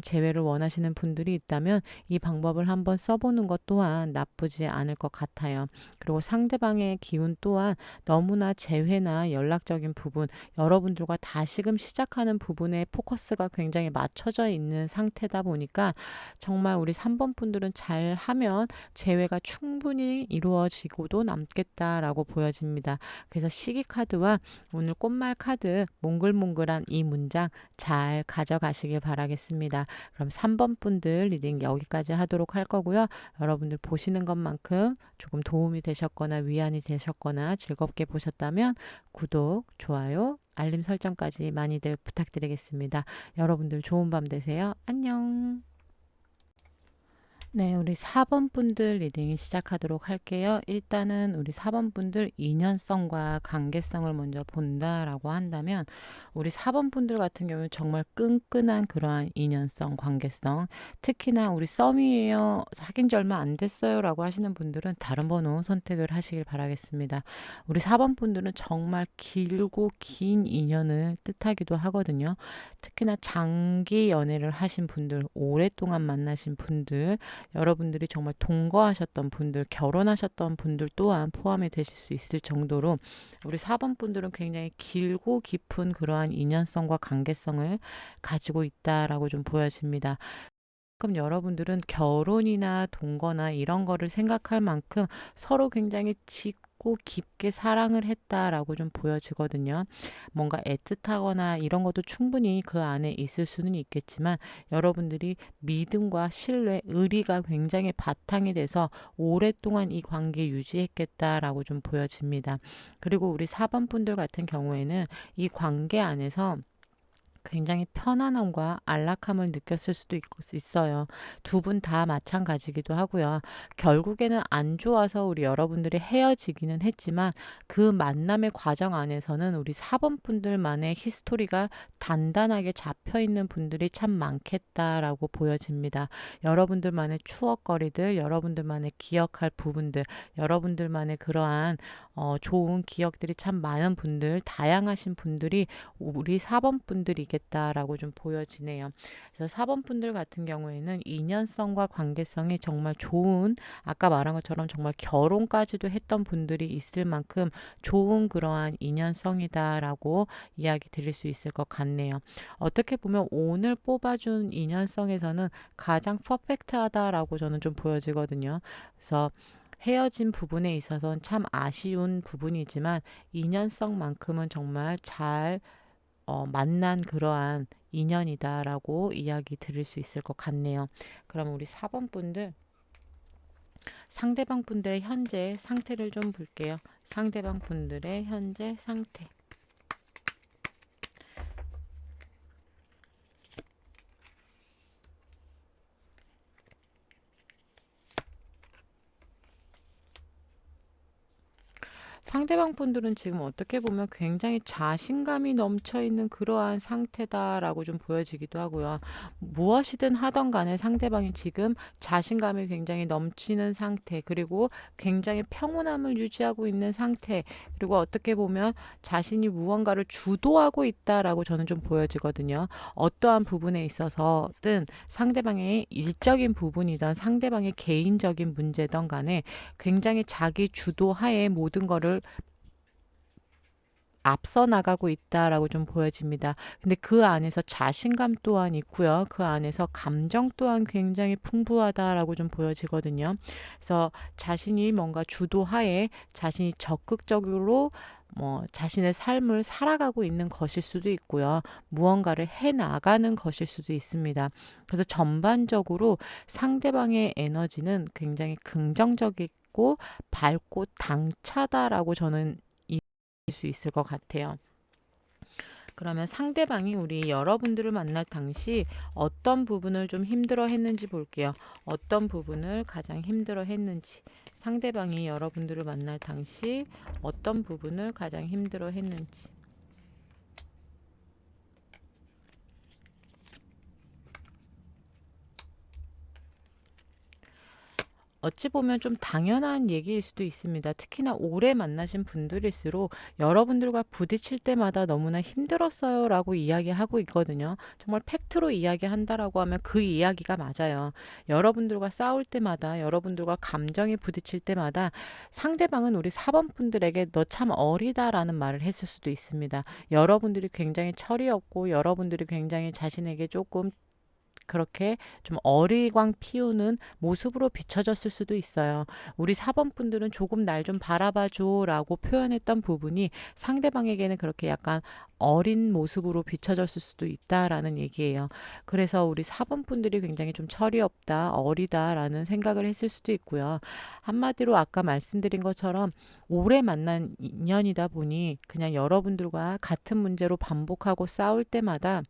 재회를 원하시는 분들이 있다면 이 방법을 한번 써보는 것 또한 나쁘지 않을 것 같아요. 그리고 상대방의 기운 또한 너무나 재회나 연락적인 부분, 여러분들과 다시금 시작하는 부분에 포커스가 굉장히 맞춰져 있는 상태다 보니까 정말 우리 3번 분들은 잘하면 재회가 충분히 이루어지고도 남겠다라고 보여집니다. 그래서 시기 카드와 오늘 꽃말 카드 몽글몽글한 이 문장 잘 가져가시길 바라겠습니다. 그럼 3번 분들 리딩 여기까지 하도록 할 거고요. 여러분들 보시는 것만큼 조금 도움이 되셨거나 위안이 되셨거나 즐겁게 보셨다면 구독, 좋아요, 알림 설정까지 많이들 부탁드리겠습니다. 여러분들 좋은 밤 되세요. 안녕. 네, 우리 4번 분들 리딩 시작하도록 할게요. 일단은 우리 4번 분들 인연성과 관계성을 먼저 본다라고 한다면 우리 4번 분들 같은 경우는 정말 끈끈한 그러한 인연성, 관계성, 특히나 우리 썸이에요, 사귄 지 얼마 안 됐어요 라고 하시는 분들은 다른 번호 선택을 하시길 바라겠습니다. 우리 4번 분들은 정말 길고 긴 인연을 뜻하기도 하거든요. 특히나 장기 연애를 하신 분들, 오랫동안 만나신 분들, 여러분들이 정말 동거하셨던 분들, 결혼하셨던 분들 또한 포함이 되실 수 있을 정도로 우리 4번 분들은 굉장히 길고 깊은 그러한 인연성과 관계성을 가지고 있다라고 좀 보여집니다. 그럼 여러분들은 결혼이나 동거나 이런 거를 생각할 만큼 서로 굉장히 짙고 깊게 사랑을 했다라고 좀 보여지거든요. 뭔가 애틋하거나 이런 것도 충분히 그 안에 있을 수는 있겠지만 여러분들이 믿음과 신뢰, 의리가 굉장히 바탕이 돼서 오랫동안 이 관계 유지했겠다라고 좀 보여집니다. 그리고 우리 4번 분들 같은 경우에는 이 관계 안에서 굉장히 편안함과 안락함을 느꼈을 수도 있어요. 두 분 다 마찬가지기도 하고요. 결국에는 안 좋아서 우리 여러분들이 헤어지기는 했지만 그 만남의 과정 안에서는 우리 4번 분들만의 히스토리가 단단하게 잡혀 있는 분들이 참 많겠다라고 보여집니다. 여러분들만의 추억거리들, 여러분들만의 기억할 부분들, 여러분들만의 그러한 좋은 기억들이 참 많은 분들, 다양하신 분들이 우리 4번 분들이겠다라고 좀 보여지네요. 그래서 4번 분들 같은 경우에는 인연성과 관계성이 정말 좋은, 아까 말한 것처럼 정말 결혼까지도 했던 분들이 있을 만큼 좋은 그러한 인연성이다라고 이야기 드릴 수 있을 것 같네요. 어떻게 보면 오늘 뽑아준 인연성에서는 가장 퍼펙트하다라고 저는 좀 보여지거든요. 그래서 헤어진 부분에 있어서는 참 아쉬운 부분이지만 인연성만큼은 정말 잘 만난 그러한 인연이다라고 이야기 드릴 수 있을 것 같네요. 그럼 우리 4번 분들, 상대방 분들의 현재 상태를 좀 볼게요. 상대방 분들의 현재 상태. 상대방 분들은 지금 어떻게 보면 굉장히 자신감이 넘쳐 있는 그러한 상태다라고 좀 보여지기도 하고요. 무엇이든 하던 간에 상대방이 지금 자신감이 굉장히 넘치는 상태, 그리고 굉장히 평온함을 유지하고 있는 상태, 그리고 어떻게 보면 자신이 무언가를 주도하고 있다라고 저는 좀 보여지거든요. 어떠한 부분에 있어서든 상대방의 일적인 부분이든 상대방의 개인적인 문제든 간에 굉장히 자기 주도하에 모든 거를 앞서 나가고 있다라고 좀 보여집니다. 근데 그 안에서 자신감 또한 있고요. 그 안에서 감정 또한 굉장히 풍부하다라고 좀 보여지거든요. 그래서 자신이 뭔가 주도하에 자신이 적극적으로 자신의 삶을 살아가고 있는 것일 수도 있고요. 무언가를 해 나가는 것일 수도 있습니다. 그래서 전반적으로 상대방의 에너지는 굉장히 긍정적이고 밝고 당차다라고 저는 수 있을 것 같아요. 그러면 상대방이 우리 여러분들을 만날 당시 어떤 부분을 좀 힘들어 했는지 볼게요. 어떤 부분을 가장 힘들어 했는지. 상대방이 여러분들을 만날 당시 어떤 부분을 가장 힘들어 했는지. 어찌 보면 좀 당연한 얘기일 수도 있습니다. 특히나 오래 만나신 분들일수록 여러분들과 부딪힐 때마다 너무나 힘들었어요 라고 이야기하고 있거든요. 정말 팩트로 이야기한다라고 하면 그 이야기가 맞아요. 여러분들과 싸울 때마다, 여러분들과 감정이 부딪힐 때마다 상대방은 우리 4번 분들에게 너 참 어리다라는 말을 했을 수도 있습니다. 여러분들이 굉장히 철이 없고 여러분들이 굉장히 자신에게 조금 그렇게 좀 어리광 피우는 모습으로 비춰졌을 수도 있어요. 우리 4번 분들은 조금 날 좀 바라봐줘 라고 표현했던 부분이 상대방에게는 그렇게 약간 어린 모습으로 비춰졌을 수도 있다라는 얘기예요. 그래서 우리 4번 분들이 굉장히 좀 철이 없다, 어리다라는 생각을 했을 수도 있고요. 한마디로 아까 말씀드린 것처럼 오래 만난 인연이다 보니 그냥 여러분들과 같은 문제로 반복하고 싸울 때마다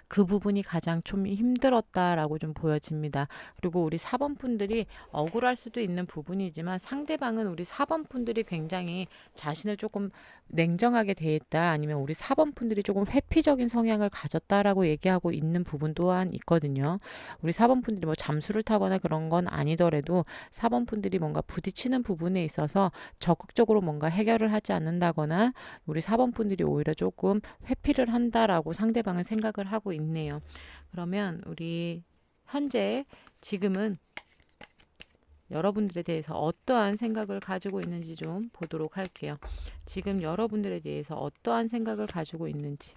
그 부분이 가장 좀 힘들었다라고 좀 보여집니다. 그리고 우리 4번 분들이 억울할 수도 있는 부분이지만 상대방은 우리 4번 분들이 굉장히 자신을 조금 냉정하게 대했다, 아니면 우리 4번 분들이 조금 회피적인 성향을 가졌다라고 얘기하고 있는 부분 또한 있거든요. 우리 4번 분들이 뭐 잠수를 타거나 그런 건 아니더라도 4번 분들이 뭔가 부딪히는 부분에 있어서 적극적으로 뭔가 해결을 하지 않는다거나 우리 4번 분들이 오히려 조금 회피를 한다라고 상대방은 생각을 하고 있네요. 그러면 우리 현재 지금은 여러분들에 대해서 어떠한 생각을 가지고 있는지 좀 보도록 할게요. 지금 여러분들에 대해서 어떠한 생각을 가지고 있는지.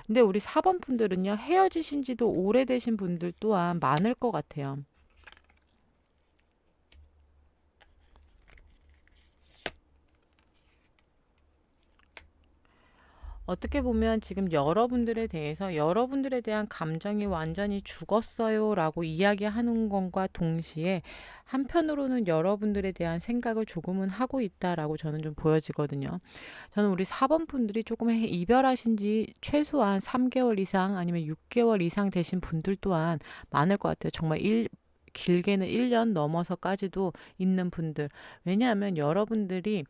근데 우리 4번 분들은요, 헤어지신 지도 오래되신 분들 또한 많을 것 같아요. 어떻게 보면 지금 여러분들에 대해서 여러분들에 대한 감정이 완전히 죽었어요 라고 이야기하는 것과 동시에 한편으로는 여러분들에 대한 생각을 조금은 하고 있다라고 저는 좀 보여지거든요. 저는 우리 4번 분들이 조금 이별하신 지 최소한 3개월 이상 아니면 6개월 이상 되신 분들 또한 많을 것 같아요. 정말 길게는 1년 넘어서까지도 있는 분들. 왜냐하면 여러분들이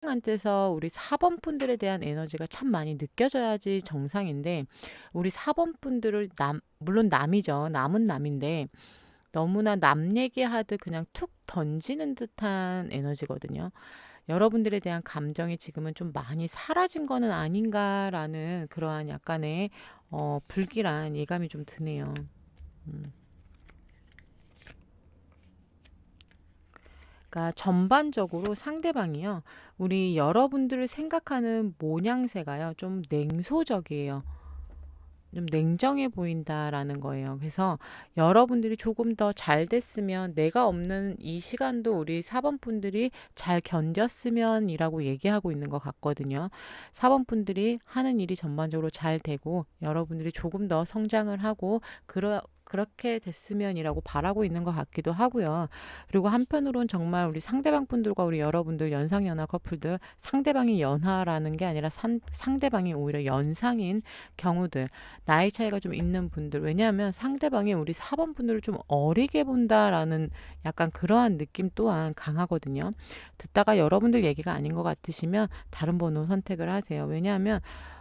한테서 우리 4번 분들에 대한 에너지가 참 많이 느껴져야지 정상인데, 우리 4번 분들을 물론 남이죠. 남은 남인데 너무나 남 얘기하듯 그냥 툭 던지는 듯한 에너지거든요. 여러분들에 대한 감정이 지금은 좀 많이 사라진 거는 아닌가라는 그러한 약간의 불길한 예감이 좀 드네요. 음. 그러니까 전반적으로 상대방이요, 우리 여러분들을 생각하는 모양새가요, 좀 냉소적이에요. 좀 냉정해 보인다라는 거예요. 그래서 여러분들이 조금 더 잘 됐으면, 내가 없는 이 시간도 우리 4번 분들이 잘 견뎠으면이라고 얘기하고 있는 것 같거든요. 4번 분들이 하는 일이 전반적으로 잘 되고 여러분들이 조금 더 성장을 하고 그렇게 됐으면이라고 바라고 있는 것 같기도 하고요. 그리고 한편으론 정말 우리 상대방 분들과 우리 여러분들 연상연하 커플들, 상대방이 연하라는 게 아니라 상대방이 오히려 연상인 경우들, 나이 차이가 좀 있는 분들, 왜냐하면 상대방이 우리 4번 분들을 좀 어리게 본다라는 약간 그러한 느낌 또한 강하거든요. 듣다가 여러분들 얘기가 아닌 것 같으시면 다른 번호 선택을 하세요. 왜냐하면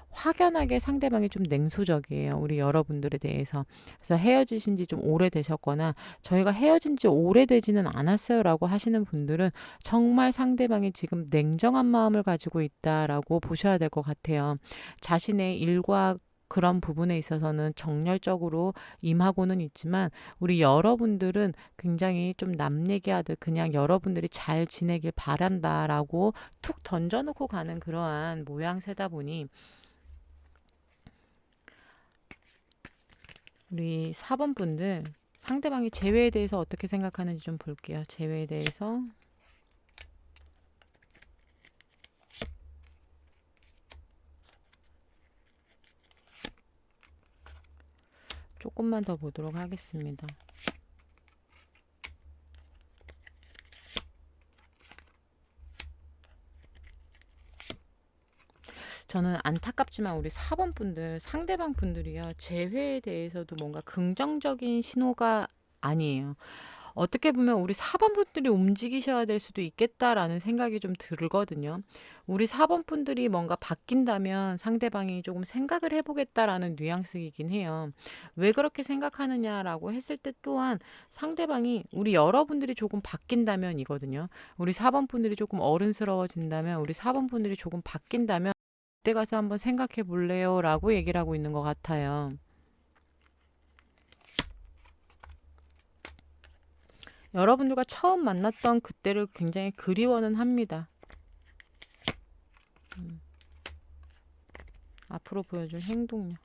확연하게 상대방이 좀 냉소적이에요. 우리 여러분들에 대해서. 그래서 헤어지신 지 좀 오래되셨거나 저희가 헤어진 지 오래되지는 않았어요 라고 하시는 분들은 정말 상대방이 지금 냉정한 마음을 가지고 있다라고 보셔야 될 것 같아요. 자신의 일과 그런 부분에 있어서는 정열적으로 임하고는 있지만 우리 여러분들은 굉장히 좀 남 얘기하듯 그냥 여러분들이 잘 지내길 바란다라고 툭 던져놓고 가는 그러한 모양새다 보니, 우리 4번 분들 상대방이 재회에 대해서 어떻게 생각하는지 좀 볼게요. 재회에 대해서 조금만 더 보도록 하겠습니다. 저는 안타깝지만 우리 4번 분들, 상대방 분들이요, 재회에 대해서도 뭔가 긍정적인 신호가 아니에요. 어떻게 보면 우리 4번 분들이 움직이셔야 될 수도 있겠다라는 생각이 좀 들거든요. 우리 4번 분들이 뭔가 바뀐다면 상대방이 조금 생각을 해보겠다라는 뉘앙스이긴 해요. 왜 그렇게 생각하느냐라고 했을 때 또한 상대방이 우리 여러분들이 조금 바뀐다면이거든요. 우리 4번 분들이 조금 어른스러워진다면, 우리 4번 분들이 조금 바뀐다면 그때 가서 한번 생각해 볼래요? 라고 얘기를 하고 있는 것 같아요. 여러분들과 처음 만났던 그때를 굉장히 그리워는 합니다. 앞으로 보여줄 행동력.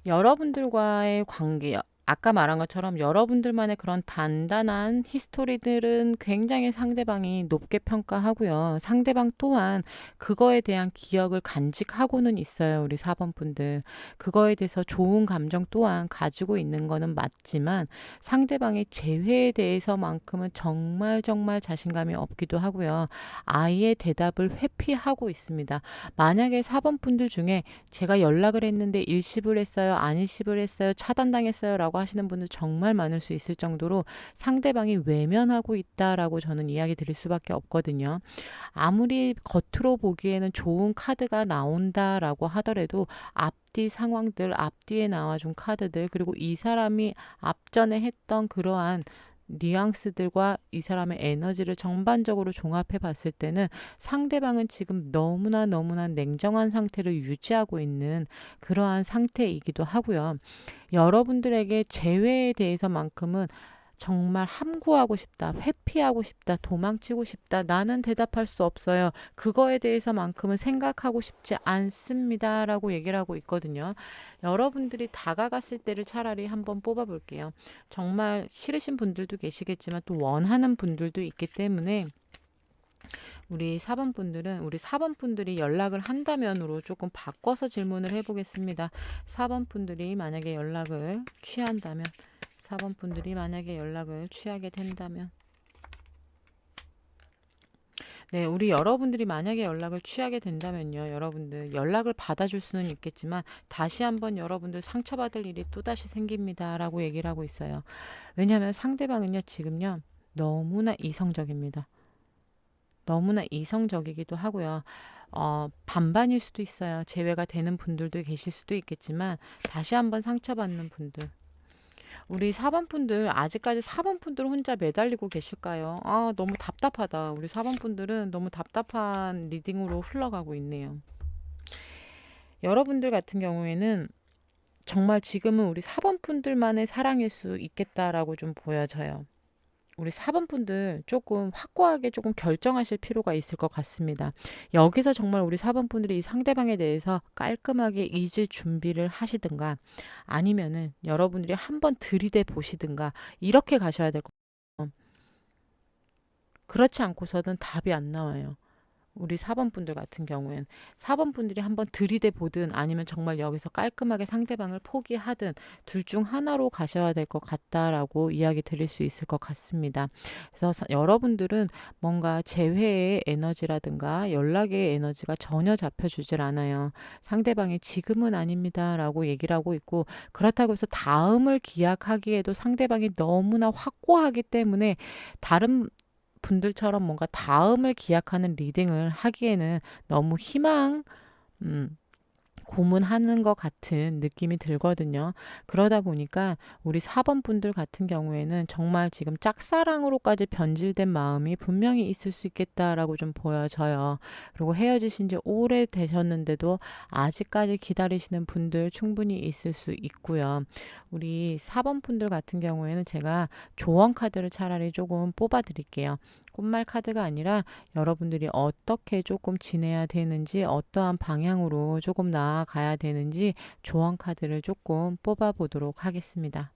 여러분들과의 관계, 아까 말한 것처럼 여러분들만의 그런 단단한 히스토리들은 굉장히 상대방이 높게 평가하고요. 상대방 또한 그거에 대한 기억을 간직하고는 있어요. 우리 4번 분들. 그거에 대해서 좋은 감정 또한 가지고 있는 거는 맞지만 상대방의 재회에 대해서만큼은 정말 정말 자신감이 없기도 하고요. 아예 대답을 회피하고 있습니다. 만약에 4번 분들 중에 제가 연락을 했는데 일십을 했어요, 안일십을 했어요, 차단당했어요 라고 하시는 분들 정말 많을 수 있을 정도로 상대방이 외면하고 있다라고 저는 이야기 드릴 수밖에 없거든요. 아무리 겉으로 보기에는 좋은 카드가 나온다라고 하더라도 앞뒤 상황들, 앞뒤에 나와준 카드들, 그리고 이 사람이 앞전에 했던 그러한 뉘앙스들과 이 사람의 에너지를 전반적으로 종합해 봤을 때는 상대방은 지금 너무나 너무나 냉정한 상태를 유지하고 있는 그러한 상태이기도 하고요. 여러분들에게 재회에 대해서만큼은 정말 함구하고 싶다, 회피하고 싶다, 도망치고 싶다, 나는 대답할 수 없어요. 그거에 대해서만큼은 생각하고 싶지 않습니다. 라고 얘기를 하고 있거든요. 여러분들이 다가갔을 때를 차라리 한번 뽑아볼게요. 정말 싫으신 분들도 계시겠지만 또 원하는 분들도 있기 때문에 우리 4번 분들은 우리 4번 분들이 연락을 한다면으로 조금 바꿔서 질문을 해보겠습니다. 4번 분들이 만약에 연락을 취한다면 4번 분들이 만약에 연락을 취하게 된다면 네, 우리 여러분들이 만약에 연락을 취하게 된다면요. 여러분들 연락을 받아줄 수는 있겠지만 다시 한번 여러분들 상처받을 일이 또다시 생깁니다. 라고 얘기를 하고 있어요. 왜냐하면 상대방은요. 지금요. 너무나 이성적입니다. 너무나 이성적이기도 하고요. 반반일 수도 있어요. 제외가 되는 분들도 계실 수도 있겠지만 다시 한번 상처받는 분들. 우리 4번 분들 아직까지 4번 분들 혼자 매달리고 계실까요? 아, 너무 답답하다. 우리 4번 분들은 너무 답답한 리딩으로 흘러가고 있네요. 여러분들 같은 경우에는 정말 지금은 우리 4번 분들만의 사랑일 수 있겠다라고 좀 보여져요. 우리 4번 분들 조금 확고하게 조금 결정하실 필요가 있을 것 같습니다. 여기서 정말 우리 4번 분들이 이 상대방에 대해서 깔끔하게 잊을 준비를 하시든가 아니면은 여러분들이 한번 들이대 보시든가 이렇게 가셔야 될 것 같아요. 그렇지 않고서는 답이 안 나와요. 우리 4번 분들 같은 경우엔 4번 분들이 한번 들이대 보든 아니면 정말 여기서 깔끔하게 상대방을 포기하든 둘 중 하나로 가셔야 될 것 같다라고 이야기 드릴 수 있을 것 같습니다. 그래서 여러분들은 뭔가 재회의 에너지라든가 연락의 에너지가 전혀 잡혀주질 않아요. 상대방이 지금은 아닙니다라고 얘기를 하고 있고 그렇다고 해서 다음을 기약하기에도 상대방이 너무나 확고하기 때문에 다른 분들처럼 뭔가 다음을 기약하는 리딩을 하기에는 너무 음, 고문하는 것 같은 느낌이 들거든요. 그러다 보니까 우리 4번 분들 같은 경우에는 정말 지금 짝사랑으로까지 변질된 마음이 분명히 있을 수 있겠다라고 좀 보여져요. 그리고 헤어지신 지 오래 되셨는데도 아직까지 기다리시는 분들 충분히 있을 수 있고요. 우리 4번 분들 같은 경우에는 제가 조언 카드를 차라리 조금 뽑아 드릴게요. 꽃말 카드가 아니라 여러분들이 어떻게 조금 지내야 되는지 어떠한 방향으로 조금 나아가야 되는지 조언 카드를 조금 뽑아 보도록 하겠습니다.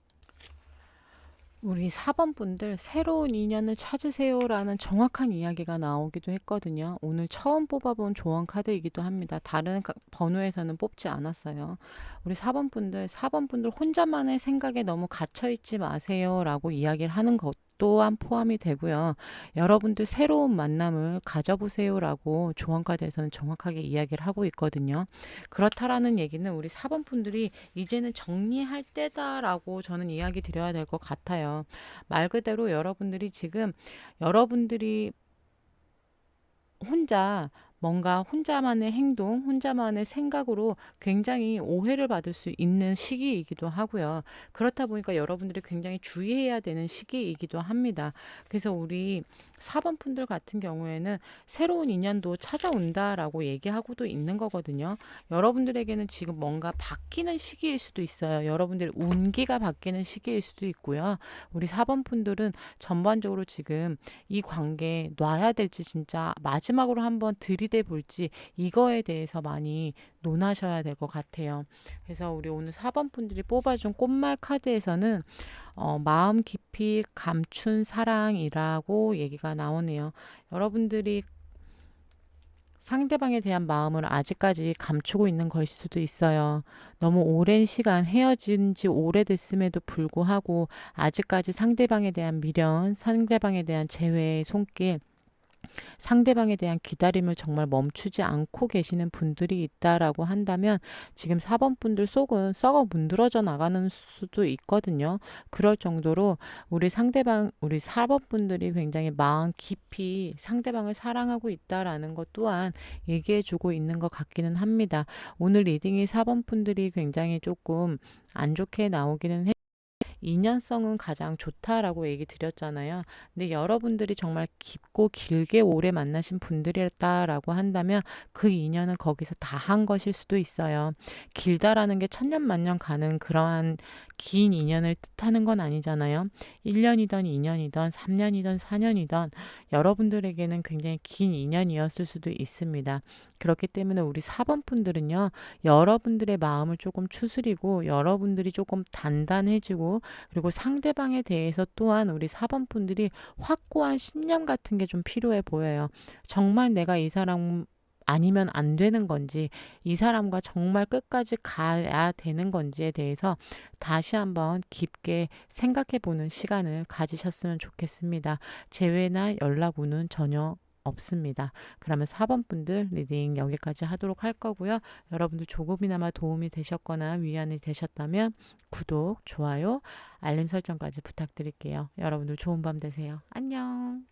우리 4번 분들 새로운 인연을 찾으세요라는 정확한 이야기가 나오기도 했거든요. 오늘 처음 뽑아본 조언 카드이기도 합니다. 다른 번호에서는 뽑지 않았어요. 우리 4번 분들, 4번 분들 혼자만의 생각에 너무 갇혀있지 마세요라고 이야기를 하는 것 또한 포함이 되고요. 여러분들 새로운 만남을 가져보세요라고 조언 카드에서는 정확하게 이야기를 하고 있거든요. 그렇다라는 얘기는 우리 4번 분들이 이제는 정리할 때다라고 저는 이야기 드려야 될 것 같아요. 말 그대로 여러분들이 지금 여러분들이 혼자 뭔가 혼자만의 행동, 혼자만의 생각으로 굉장히 오해를 받을 수 있는 시기이기도 하고요. 그렇다 보니까 여러분들이 굉장히 주의해야 되는 시기이기도 합니다. 그래서 우리 4번 분들 같은 경우에는 새로운 인연도 찾아온다라고 얘기하고도 있는 거거든요. 여러분들에게는 지금 뭔가 바뀌는 시기일 수도 있어요. 여러분들의 운기가 바뀌는 시기일 수도 있고요. 우리 4번 분들은 전반적으로 지금 이 관계 놔야 될지 진짜 마지막으로 한번 들이대 어디대 볼지 이거에 대해서 많이 논하셔야 될 것 같아요. 그래서 우리 오늘 4번 분들이 뽑아준 꽃말 카드에서는 마음 깊이 감춘 사랑이라고 얘기가 나오네요. 여러분들이 상대방에 대한 마음을 아직까지 감추고 있는 것일 수도 있어요. 너무 오랜 시간 헤어진 지 오래됐음에도 불구하고 아직까지 상대방에 대한 미련, 상대방에 대한 재회의 손길, 상대방에 대한 기다림을 정말 멈추지 않고 계시는 분들이 있다라고 한다면 지금 4번 분들 속은 썩어 문드러져 나가는 수도 있거든요. 그럴 정도로 우리 4번 분들이 굉장히 마음 깊이 상대방을 사랑하고 있다라는 것 또한 얘기해 주고 있는 것 같기는 합니다. 오늘 리딩이 4번 분들이 굉장히 조금 안 좋게 나오기는 해. 인연성은 가장 좋다라고 얘기 드렸잖아요. 근데 여러분들이 정말 깊고 길게 오래 만나신 분들이었다라고 한다면 그 인연은 거기서 다 한 것일 수도 있어요. 길다라는 게 천년만년 가는 그러한 긴 인연을 뜻하는 건 아니잖아요. 1년이던 2년이던 3년이던 4년이던 여러분들에게는 굉장히 긴 인연이었을 수도 있습니다. 그렇기 때문에 우리 4번 분들은요. 여러분들의 마음을 조금 추스리고 여러분들이 조금 단단해지고 그리고 상대방에 대해서 또한 우리 4번 분들이 확고한 신념 같은 게 좀 필요해 보여요. 정말 내가 이 사람 아니면 안 되는 건지, 이 사람과 정말 끝까지 가야 되는 건지에 대해서 다시 한번 깊게 생각해 보는 시간을 가지셨으면 좋겠습니다. 재회나 연락 우는 전혀 없습니다. 그러면 4번 분들 리딩 여기까지 하도록 할 거고요. 여러분들 조금이나마 도움이 되셨거나 위안이 되셨다면 구독, 좋아요, 알림 설정까지 부탁드릴게요. 여러분들 좋은 밤 되세요. 안녕.